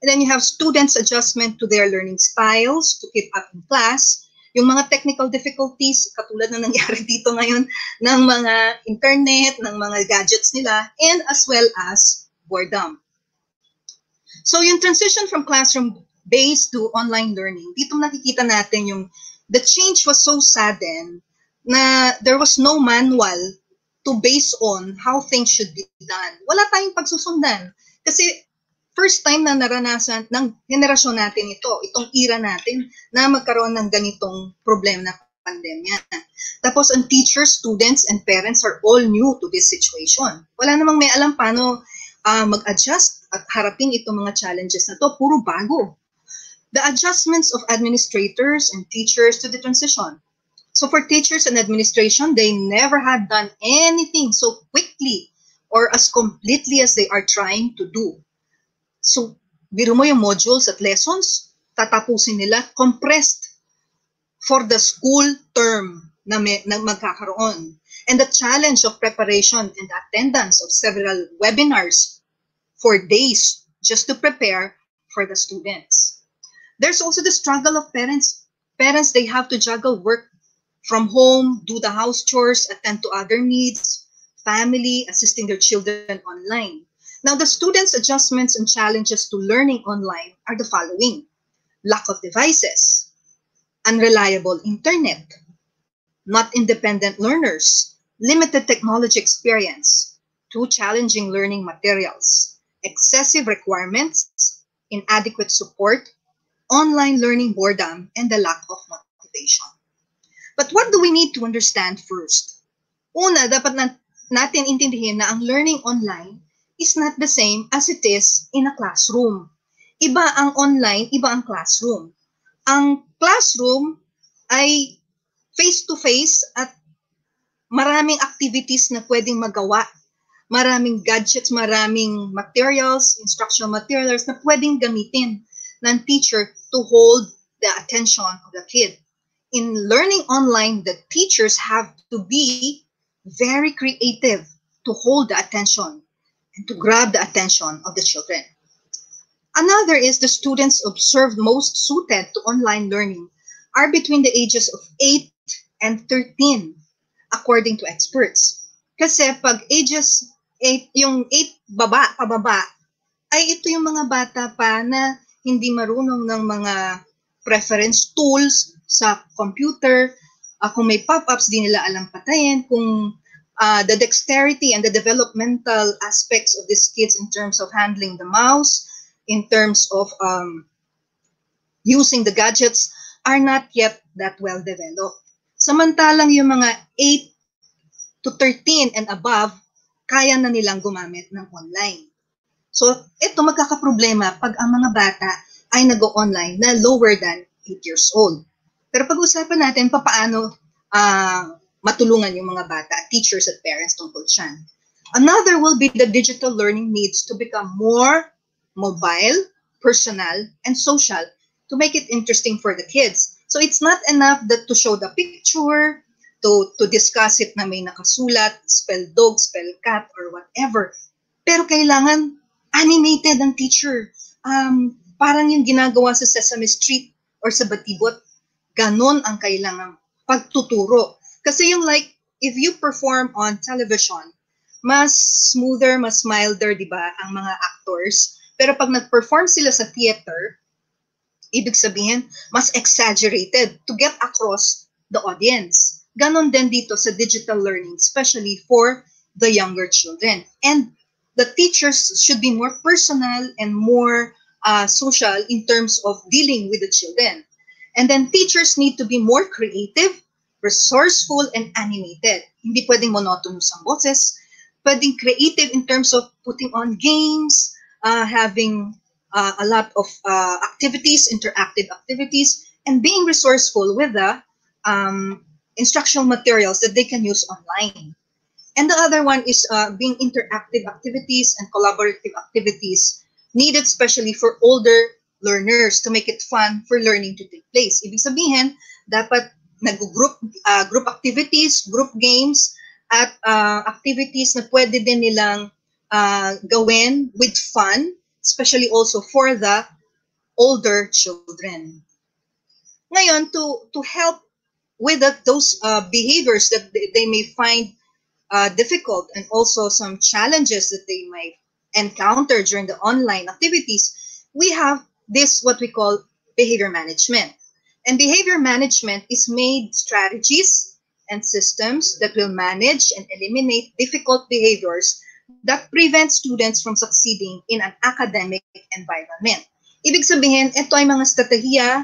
And then you have students' adjustment to their learning styles to keep up in class. Yung mga technical difficulties, katulad na nangyari dito ngayon, ng mga internet, ng mga gadgets nila, and as well as boredom. So yung transition from classroom-based to online learning, dito nakikita natin yung the change was so sudden na there was no manual to base on how things should be done. Wala tayong pagsusundan. Kasi first time na naranasan ng henerasyon natin itong era natin na magkaroon ng ganitong problema na pandemya. Tapos ang teachers, students, and parents are all new to this situation. Wala namang may alam paano mag-adjust at harapin itong mga challenges na to. Puro bago. The adjustments of administrators and teachers to the transition. So for teachers and administration, they never had done anything so quickly or as completely as they are trying to do. So, biro mo yung modules at lessons, tatapusin nila, compressed for the school term na magkakaroon. And the challenge of preparation and attendance of several webinars for days just to prepare for the students. There's also the struggle of parents. Parents, they have to juggle work from home, do the house chores, attend to other needs, family, assisting their children online. Now, the students' adjustments and challenges to learning online are the following: lack of devices, unreliable internet, not independent learners, limited technology experience, too challenging learning materials, excessive requirements, inadequate support, online learning boredom, and the lack of motivation. But what do we need to understand first? Una, dapat natin intindihin na ang learning online is not the same as it is in a classroom. Iba ang online, iba ang classroom. Ang classroom ay face-to-face at maraming activities na pwedeng magawa. Maraming gadgets, maraming materials, instructional materials na pwedeng gamitin ng teacher to hold the attention of the kid. In learning online, the teachers have to be very creative to hold the attention and to grab the attention of the children. Another is the students observed most suited to online learning are between the ages of 8 and 13, according to experts. Kasi pag ages 8, yung 8 pababa, ay ito yung mga bata pa na hindi marunong ng mga preference tools sa computer. Kung may pop-ups, di nila alam patayin. Kung the dexterity and the developmental aspects of these kids in terms of handling the mouse, in terms of using the gadgets, are not yet that well developed. Samantalang yung mga 8 to 13 and above, kaya na nilang gumamit ng online. So, ito magkakaproblema pag ang mga bata ay nag-online na lower than 8 years old. Pero pag-usapan natin paano matulungan yung mga bata, teachers at parents tungkol dyan. Another will be the digital learning needs to become more mobile, personal, and social to make it interesting for the kids. So it's not enough that to show the picture, to discuss it na may nakasulat, spell dog, spell cat, or whatever. Pero kailangan animated ang teacher. Parang yung ginagawa sa Sesame Street or sa Batibot, ganon ang kailangang pagtuturo. Kasi yung like, if you perform on television, mas smoother, mas milder, di ba, ang mga actors. Pero pag nag-perform sila sa theater, ibig sabihin, mas exaggerated to get across the audience. Ganon din dito sa digital learning, especially for the younger children. And the teachers should be more personal and more social in terms of dealing with the children. And then teachers need to be more creative, resourceful, and animated. Hindi pwedeng monotonous ang boses. Pwedeng creative in terms of putting on games, having a lot of activities, interactive activities, and being resourceful with the instructional materials that they can use online. And the other one is being interactive activities and collaborative activities needed especially for older learners to make it fun for learning to take place. Ibig sabihin, dapat group activities, group games, at activities na pwede din nilang gawin with fun, especially also for the older children. Ngayon, to help with those behaviors that they may find difficult and also some challenges that they might encounter during the online activities, we have this what we call behavior management. And behavior management is made strategies and systems that will manage and eliminate difficult behaviors that prevent students from succeeding in an academic environment. Ibig sabihin, ito ay mga strategiya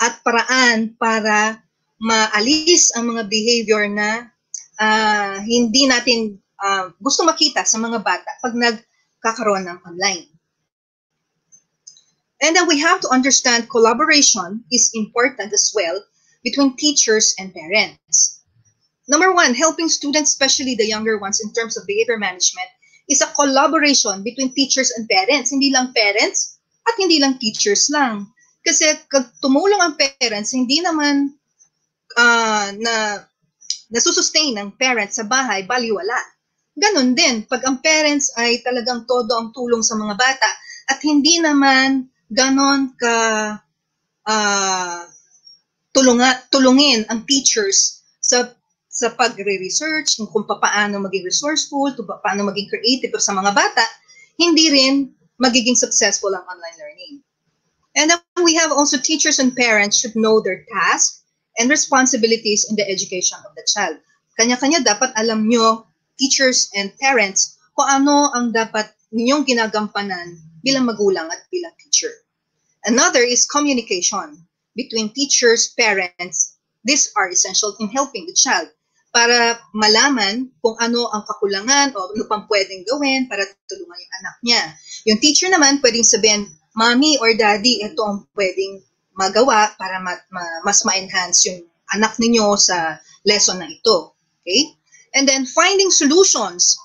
at paraan para maalis ang mga behavior na hindi natin gusto makita sa mga bata pag nagkakaroon ng online. And then we have to understand collaboration is important as well between teachers and parents. Number one, helping students, especially the younger ones, in terms of behavior management is a collaboration between teachers and parents. Hindi lang parents at hindi lang teachers lang. Kasi kag tumulong ang parents, hindi naman nasusustain ng parents sa bahay, baliwala. Ganon din, pag ang parents ay talagang todo ang tulong sa mga bata at hindi naman ganon ka tulungin ang teachers sa pagre-research, kung paano maging resourceful, paano maging creative sa mga bata, hindi rin magiging successful ang online learning. And then we have also teachers and parents should know their tasks and responsibilities in the education of the child. Kanya-kanya dapat alam nyo, teachers and parents, kung ano ang dapat ninyong ginagampanan bilang magulang at bilang teacher. Another is communication between teachers, parents. These are essential in helping the child para malaman kung ano ang kakulangan o ano pang pwedeng gawin para tulungan yung anak niya. Yung teacher naman pwedeng sabihin, Mommy or Daddy, ito ang pwedeng magawa para mas ma-enhance yung anak ninyo sa lesson na ito. Okay? And then finding solutions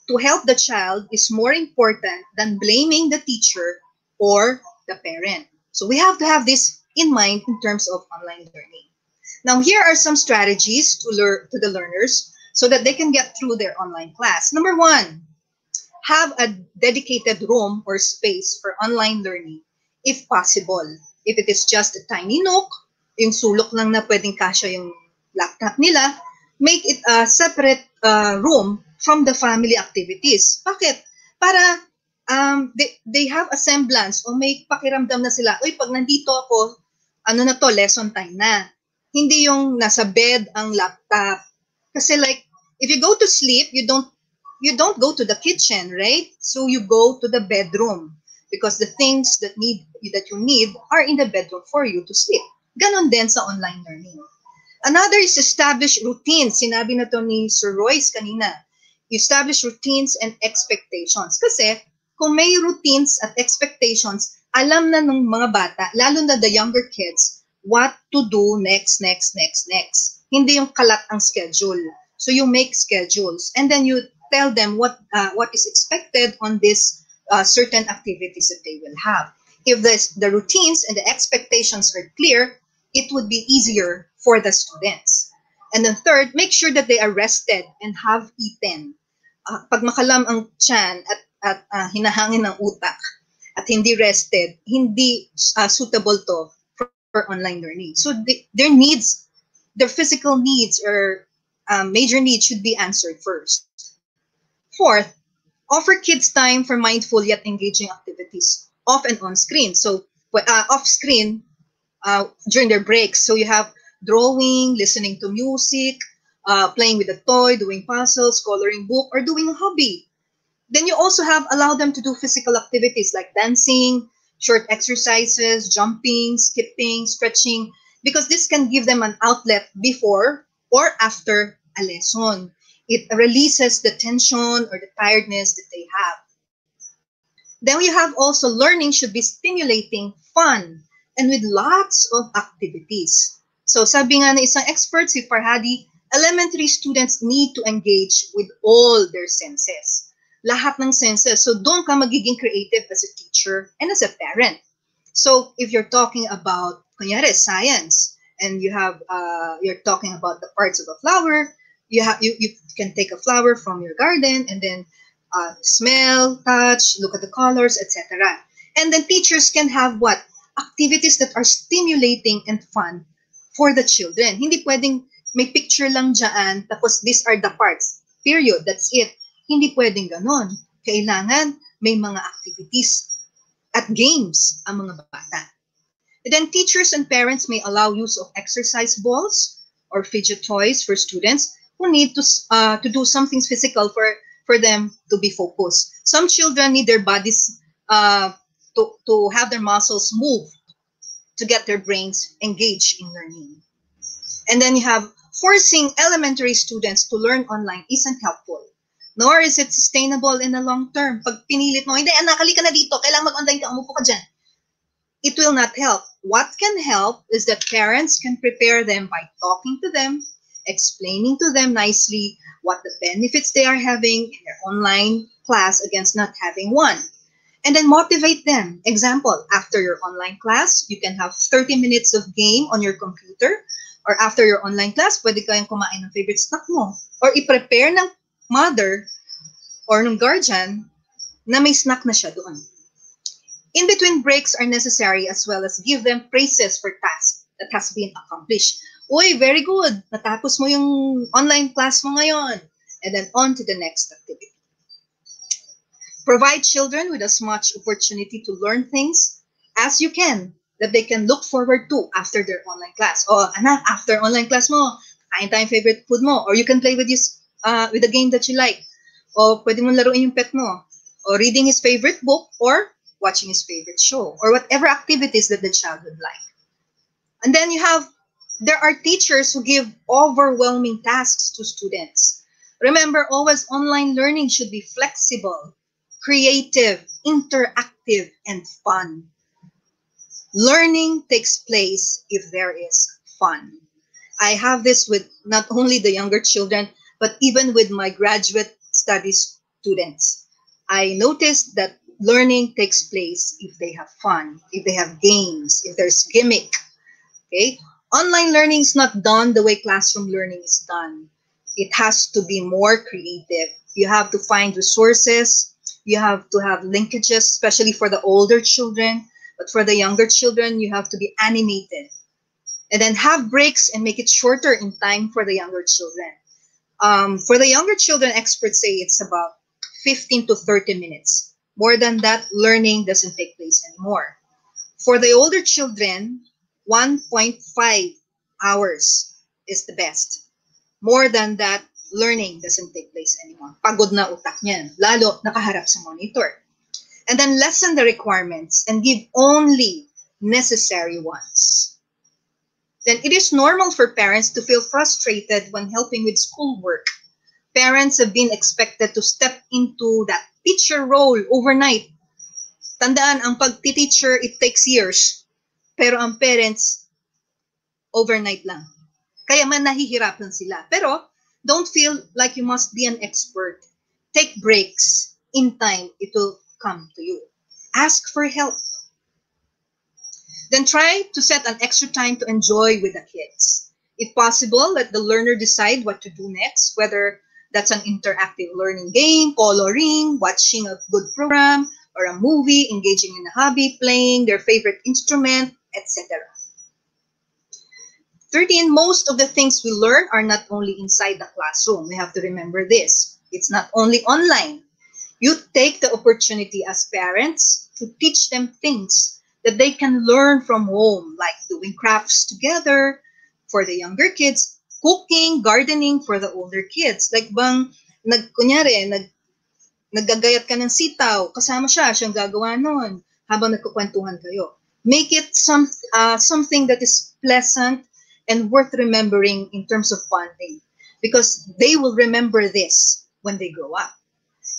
to help the child is more important than blaming the teacher or the parent. So we have to have this in mind in terms of online learning. Now, here are some strategies to the learners so that they can get through their online class. Number one, have a dedicated room or space for online learning if possible. If it is just a tiny nook, yung sulok lang na pwedeng kasya yung laptop nila, make it a separate room from the family activities. Bakit? Para they have a semblance o may pakiramdam na sila, uy, pag nandito ako, ano na to, lesson time na. Hindi yung nasa bed ang laptop. Kasi like, if you go to sleep, you don't go to the kitchen, right? So you go to the bedroom because the things that you need are in the bedroom for you to sleep. Ganon din sa online learning. Another is establish routines. Sinabi na to ni Sir Royce kanina. Establish routines and expectations. Kasi kung may routines at expectations, alam na ng mga bata, lalo na the younger kids, what to do next. Hindi yung kalat ang schedule. So you make schedules and then you tell them what is expected on this certain activities that they will have. If the routines and the expectations are clear, it would be easier for the students. And then third, make sure that they are rested and have eaten. Pag makalam ang tiyan at hinahangin ng utak at hindi rested, hindi suitable to for online learning. So their physical needs or major needs should be answered first. Fourth, offer kids time for mindful yet engaging activities off and on screen. So off screen during their breaks. So you have drawing, listening to music, playing with a toy, doing puzzles, coloring book, or doing a hobby. Then you also allow them to do physical activities like dancing, short exercises, jumping, skipping, stretching, because this can give them an outlet before or after a lesson. It releases the tension or the tiredness that they have. Then we have also learning should be stimulating, fun, and with lots of activities. So sabi nga na isang expert, si Farhadi, Elementary students need to engage with all their senses. Lahat ng senses. So doon ka magiging creative as a teacher and as a parent. So if you're talking about, kunyari, science, and you're talking about the parts of a flower, you can take a flower from your garden and then smell, touch, look at the colors, etc. And then teachers can have what? Activities that are stimulating and fun for the children. Hindi pwedeng may picture lang dyan, tapos these are the parts. Period. That's it. Hindi pwedeng ganon. Kailangan may mga activities at games ang mga bata. And then teachers and parents may allow use of exercise balls or fidget toys for students who need to do something physical for them to be focused. Some children need their bodies to have their muscles move to get their brains engaged in learning. And then you have forcing elementary students to learn online isn't helpful, nor is it sustainable in the long term. Pag pinilit mo, hindi anak, halika na dito, kailangan mag-online ka, umupo ka dyan. It will not help. What can help is that parents can prepare them by talking to them, explaining to them nicely what the benefits they are having in their online class against not having one. And then motivate them. Example, after your online class, you can have 30 minutes of game on your computer. Or after your online class, pwede kayong kumain ng favorite snack mo. Or i-prepare ng mother or ng guardian na may snack na siya doon. In-between breaks are necessary as well as give them praises for tasks that has been accomplished. Uy, very good. Natapos mo yung online class mo ngayon. And then on to the next activity. Provide children with as much opportunity to learn things as you can that they can look forward to after their online class. O anak, after online class mo, kain tayong favorite food mo. Or you can play with the game that you like. O pwede mo laruin yung pet mo. Or reading his favorite book or watching his favorite show. Or whatever activities that the child would like. And then there are teachers who give overwhelming tasks to students. Remember, always online learning should be flexible, creative, interactive, and fun. Learning takes place if there is fun. I have this with not only the younger children, but even with my graduate studies students. I noticed that learning takes place if they have fun, if they have games, if there's gimmick. Okay? Online learning is not done the way classroom learning is done. It has to be more creative. You have to find resources. You have to have linkages, especially for the older children. But for the younger children, you have to be animated. And then have breaks and make it shorter in time for the younger children. For the younger children, experts say it's about 15 to 30 minutes. More than that, learning doesn't take place anymore. For the older children, 1.5 hours is the best. More than that, learning doesn't take place anymore. Pagod na utak niyan, lalo nakaharap sa monitor. And then lessen the requirements and give only necessary ones. Then it is normal for parents to feel frustrated when helping with schoolwork. Parents have been expected to step into that teacher role overnight. Tandaan, ang pag-teacher, it takes years. Pero ang parents, overnight lang. Kaya man nahihirapan sila. Pero don't feel like you must be an expert. Take breaks. In time, it will come to you. Ask for help. Then try to set an extra time to enjoy with the kids. If possible, let the learner decide what to do next, whether that's an interactive learning game, coloring, watching a good program, or a movie, engaging in a hobby, playing their favorite instrument, etc. 13, most of the things we learn are not only inside the classroom. We have to remember this. It's not only online. You take the opportunity as parents to teach them things that they can learn from home, like doing crafts together for the younger kids, cooking, gardening for the older kids. Like bang, naggagayat ka ng sitaw, kasama siyang gagawa nun habang nagkukwentuhan kayo. Make it something that is pleasant and worth remembering in terms of bonding, because they will remember this when they grow up.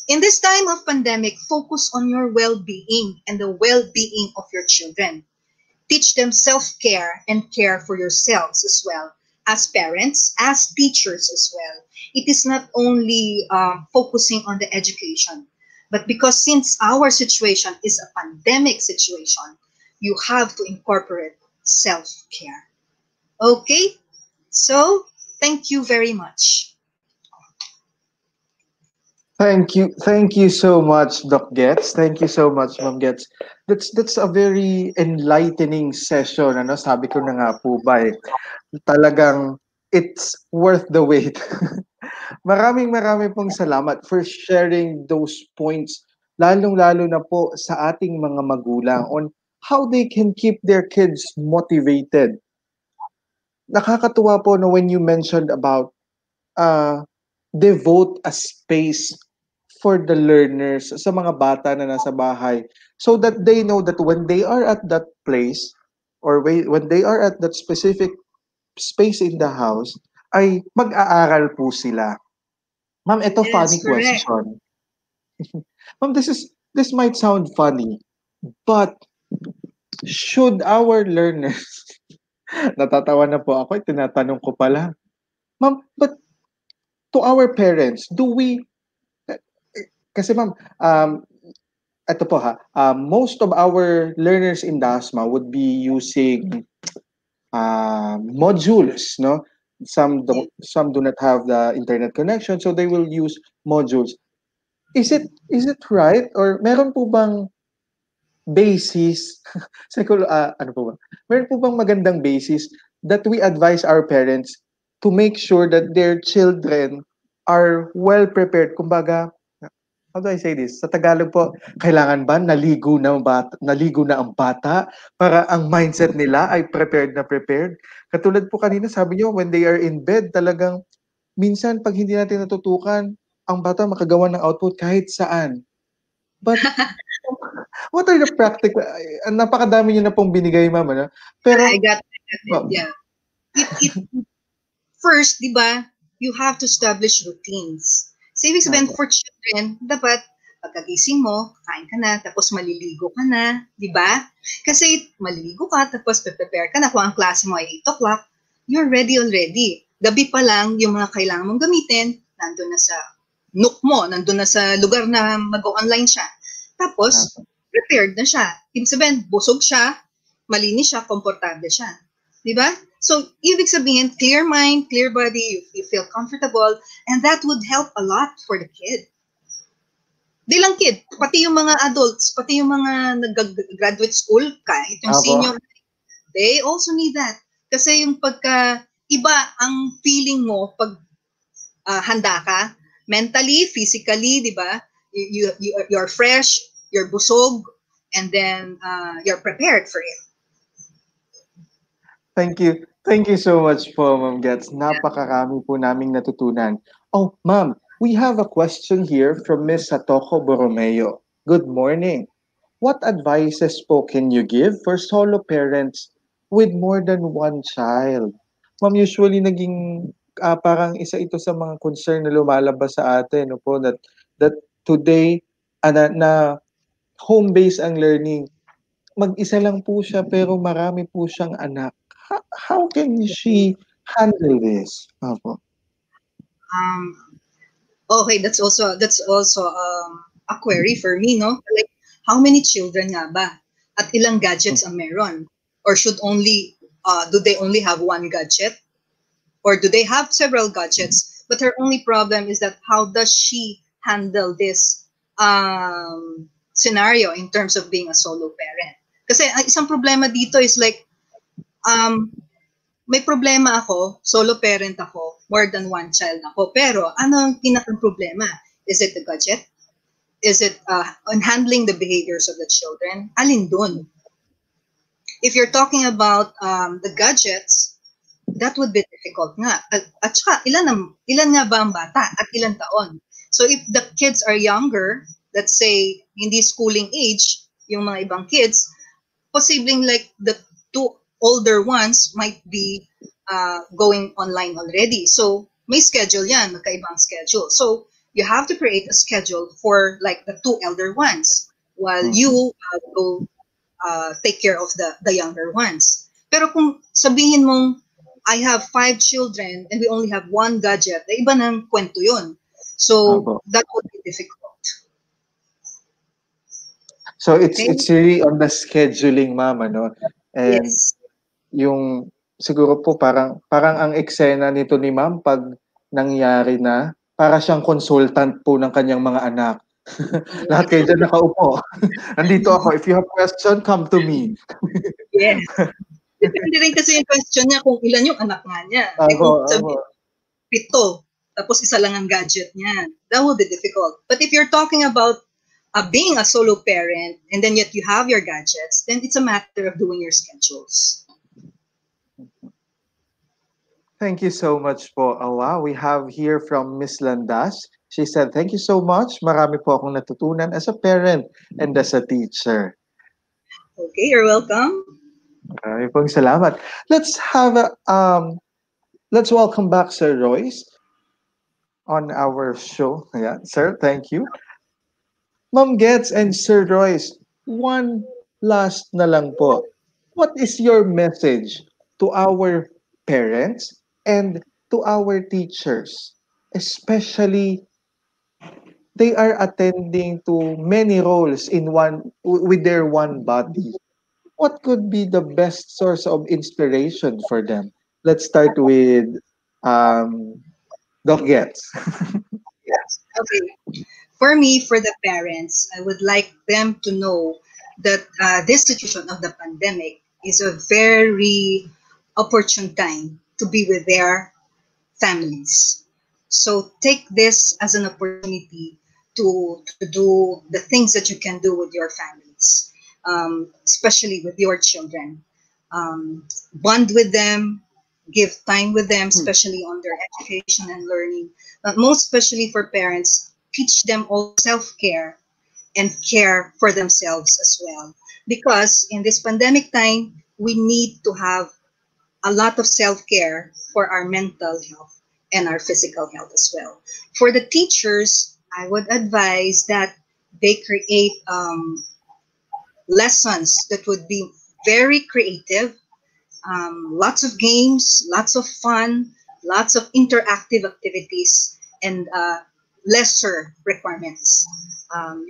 In this time of pandemic, focus on your well-being and the well-being of your children. Teach them self-care and care for yourselves as well, as parents, as teachers as well. It is not only focusing on the education, but because since our situation is a pandemic situation, you have to incorporate self-care. Okay? So, thank you very much. Thank you so much, Doc Gets. Thank you so much, Ma'am Gets. That's a very enlightening session. Ano, sabi ko na nga po ba eh, talagang it's worth the wait. Maraming pong salamat for sharing those points, lalong-lalo na po sa ating mga magulang on how they can keep their kids motivated. Nakakatuwa po no when you mentioned about uh, devote a space for the learners sa mga bata na nasa bahay so that they know that when they are at that place or when they are at that specific space in the house ay mag-aaral po sila. Ma'am, ito Yes, funny correct. question. Ma'am, this might sound funny, but should our learners natatawa na po ako, tinatanong ko pala. Ma'am, but to our parents, do we kasi ma'am, ito po ha, most of our learners in Dasma would be using modules, no? Some do not have the internet connection, so they will use modules. Is it right or meron po bang basis ano po ba? Meron po bang magandang basis that we advise our parents to make sure that their children are well prepared? Kumbaga, how do I say this? Sa Tagalog po, kailangan ba naligo na ang bata para ang mindset nila ay prepared na prepared? Katulad po kanina, sabi niyo, when they are in bed, talagang minsan pag hindi natin natutukan, ang bata makagawa ng output kahit saan. But what are the practical, napakadami niyo na pong binigay, ma'am, ano? Pero, I got it. Yeah. First, di ba, you have to establish routines. So, ibig sabihin, for children, dapat pagkagising mo, kain ka na, tapos maliligo ka na, di ba? Kasi maliligo ka, tapos prepare ka na. Kung ang klase mo ay 8 o'clock, you're ready already. Gabi pa lang, yung mga kailangan mong gamitin, nandun na sa nook mo, nandun na sa lugar na mag-online siya. Tapos, prepared na siya. Ibig sabihin, busog siya, malinis siya, komportable siya. Di ba? So, ibig sabihin, clear mind, clear body, you feel comfortable, and that would help a lot for the kid. Di lang kid, pati yung mga adults, pati yung mga nag-graduate school, kahit yung senior, they also need that. Kasi yung iba ang feeling mo pag handa ka, mentally, physically, di ba? You're fresh, you're busog, and then you're prepared for it. Thank you. Thank you so much po, Ma'am Gets. Napakarami po naming natutunan. Oh, Ma'am, we have a question here from Miss Satoko Borromeo. Good morning. What advices po can you give for solo parents with more than one child? Ma'am, usually naging parang isa ito sa mga concern na lumalabas sa atin, no po, that today na home-based ang learning. Mag-isa lang po siya pero marami po siyang anak. How can she handle this? Opo. Okay, that's also a query for me, no? Like, how many children nga ba? At ilang gadgets ang meron? Or do they only have one gadget? Or do they have several gadgets? But her only problem is that how does she handle this scenario in terms of being a solo parent? Kasi isang problema dito is like, may problema ako, solo parent ako, more than one child ako. Pero ano ang pinaka-problema? Is it the gadget? Is it on handling the behaviors of the children? Alin dun? If you're talking about the gadgets, that would be difficult nga. At saka, ilan nga ba ang bata at ilan taon? So if the kids are younger, let's say, hindi schooling age, yung mga ibang kids, posibleng like the two older ones might be going online already. So may schedule yan, magkaibang schedule. So you have to create a schedule for like the two elder ones while you go take care of the younger ones. Pero kung sabihin mong I have 5 children and we only have 1 gadget. Iba ng kwento yun. So, Opo. that would be difficult. So Okay? it's really on the scheduling, ma'am, ano? And Yes. yung siguro po parang ang eksena nito ni ma'am pag nangyari na, para siyang consultant po ng kanyang mga anak. Lahat kayo dyan nakaupo. Nandito ako. If you have question, come to me. Yes. Depende rin kasi yung question niya kung ilan yung anak nga niya. Eh kung sabi, 7, tapos isa lang ang gadget niya, that would be difficult. But if you're talking about being a solo parent and then yet you have your gadgets, then it's a matter of doing your schedules. Thank you so much po. Oh, wow, we have here from Miss Landas. She said, thank you so much. Marami po akong natutunan as a parent and as a teacher. Okay, you're welcome. Marami pong salamat. Let's welcome back Sir Royce on our show. Yeah, sir, thank you. Ma'am Gets and Sir Royce, one last na lang po. What is your message to our parents and to our teachers, especially they are attending to many roles in with their one body? What could be the best source of inspiration for them? Let's start with Doc Gets. Okay. For me, for the parents, I would like them to know that this situation of the pandemic is a very opportune time to be with their families. So take this as an opportunity to do the things that you can do with your families, especially with your children. Bond with them, give time with them, especially on their education and learning. But most especially for parents, teach them all self-care and care for themselves as well. Because in this pandemic time, we need to have a lot of self-care for our mental health and our physical health as well. For the teachers, I would advise that they create lessons that would be very creative, lots of games, lots of fun, lots of interactive activities, and lesser requirements.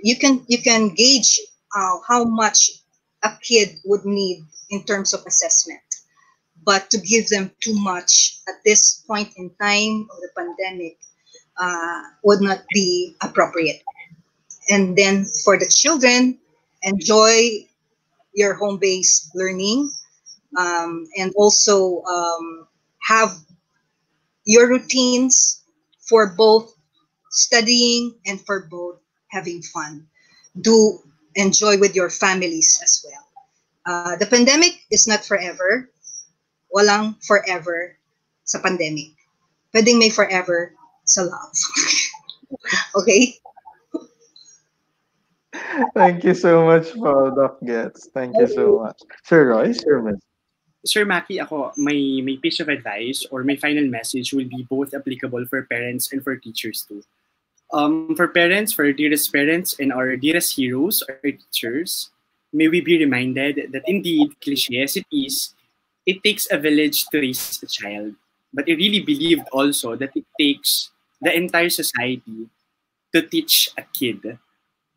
You can gauge how much a kid would need in terms of assessment. But to give them too much at this point in time of the pandemic would not be appropriate. And then for the children, enjoy your home-based learning, and also have your routines for both studying and for both having fun. Do enjoy with your families as well. The pandemic is not forever. Walang forever sa pandemic. Pwedeng may forever sa love. Okay? Thank you so much po, Doc Gets. Thank you so much. Sir Royce, your message. Sir Maki, ako, my piece of advice or my final message will be both applicable for parents and for teachers too. For parents, for our dearest parents and our dearest heroes, our teachers, may we be reminded that indeed, cliché as it is, it takes a village to raise a child. But I really believed also that it takes the entire society to teach a kid.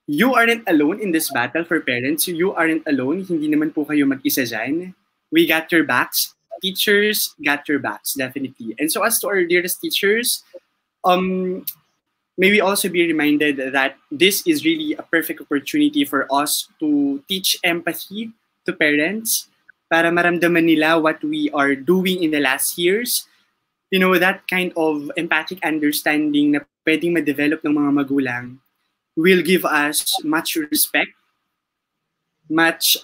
You aren't alone in this battle for parents. You aren't alone. Hindi naman po kayo mag-isa dyan. We got your backs. Teachers got your backs, definitely. And so as to our dearest teachers, may we also be reminded that this is really a perfect opportunity for us to teach empathy to parents para maramdaman nila what we are doing in the last years. You know, that kind of empathic understanding na pwedeng ma-develop ng mga magulang will give us much respect, much,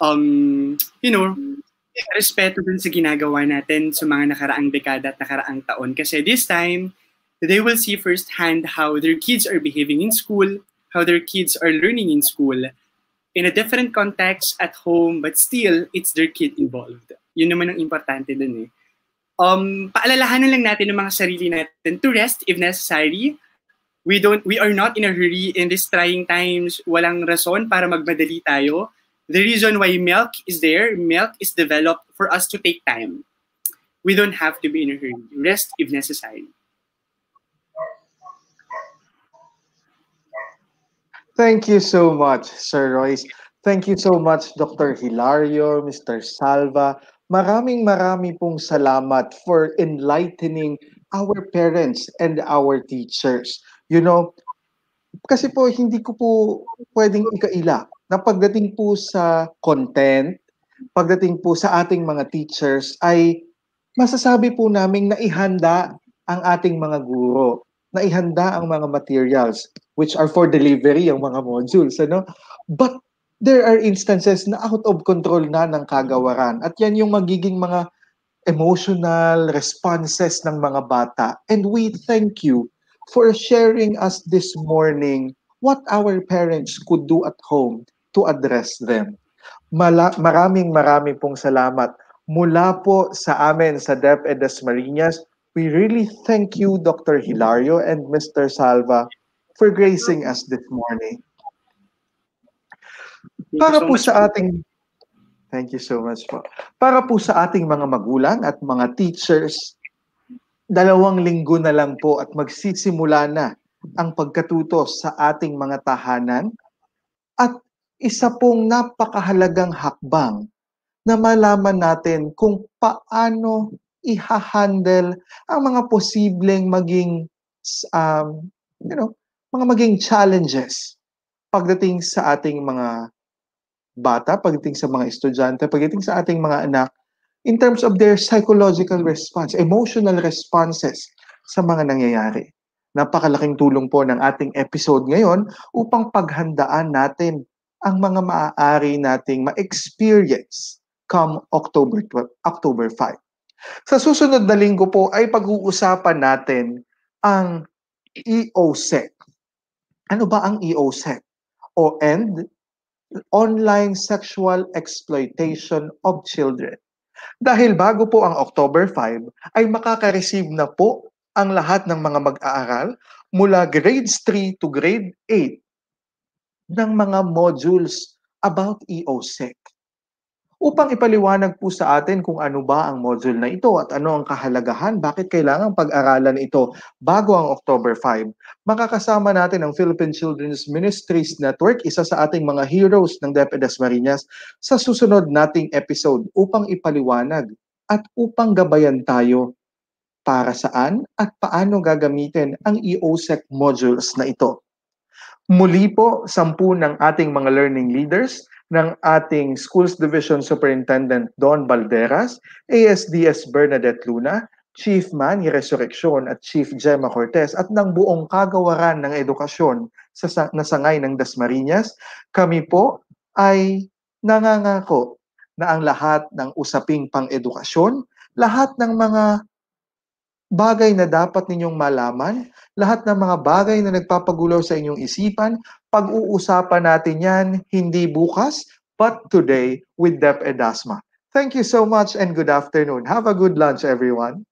respeto dun sa ginagawa natin sa mga nakaraang dekada at nakaraang taon. Kasi this time, they will see firsthand how their kids are behaving in school, how their kids are learning in school, in a different context at home, but still, it's their kid involved. Yun naman ang importante dun eh. Paalalahanan lang natin ng mga sarili natin to rest if necessary. We are not in a hurry in these trying times. Walang rason para magmadali tayo. The reason why milk is there, milk is developed for us to take time. We don't have to be in a hurry. Rest if necessary. Thank you so much, Sir Royce. Thank you so much, Dr. Hilario, Mr. Salva. Marami pong salamat for enlightening our parents and our teachers. You know, kasi po hindi ko po pwedeng ikaila na pagdating po sa content, pagdating po sa ating mga teachers ay masasabi po naming naihanda ang ating mga guro, naihanda ang mga materials which are for delivery ang mga modules, ano? But there are instances na out of control na ng kagawaran at yan yung magiging mga emotional responses ng mga bata. And we thank you for sharing us this morning what our parents could do at home to address them. Maraming pong salamat. Mula po sa amin sa DepEd Dasma, we really thank you, Dr. Hilario and Mr. Salva, for gracing us this morning. Para po sa ating Thank you so much po. Para po sa ating mga magulang at mga teachers, 2 linggo na lang po at magsisimula na ang pagkatuto sa ating mga tahanan at isa pong napakahalagang hakbang na malaman natin kung paano i-handle ang mga posibleng maging mga maging challenges pagdating sa ating mga bata, pagdating sa mga estudyante, pagdating sa ating mga anak, in terms of their psychological response, emotional responses sa mga nangyayari. Napakalaking tulong po ng ating episode ngayon upang paghandaan natin ang mga maaari nating ma-experience come October 5. Sa susunod na linggo po ay pag-uusapan natin ang EOSEC. Ano ba ang EOSEC? O end online sexual exploitation of children. Dahil bago po ang October 5, ay makaka-receive na po ang lahat ng mga mag-aaral mula grades 3 to grade 8 ng mga modules about EOSEC. Upang ipaliwanag po sa atin kung ano ba ang module na ito at ano ang kahalagahan, bakit kailangang pag-aralan ito bago ang October 5, makakasama natin ang Philippine Children's Ministries Network, isa sa ating mga heroes ng DepEd Dasma, sa susunod nating episode upang ipaliwanag at upang gabayan tayo para saan at paano gagamitin ang EOSEC modules na ito. Muli po, 10 ng ating mga learning leaders ng ating Schools Division Superintendent Don Balderas, ASDS Bernadette Luna, Chief Manny Resurrection at Chief Gemma Cortez at ng buong kagawaran ng edukasyon sa nasangay ng Dasmariñas, kami po ay nangangako na ang lahat ng usaping pang-edukasyon, lahat ng mga bagay na dapat ninyong malaman, lahat ng mga bagay na nagpapagulo sa inyong isipan, pag-uusapan natin yan hindi bukas, but today with DepEd Dasma. Thank you so much and good afternoon. Have a good lunch, everyone.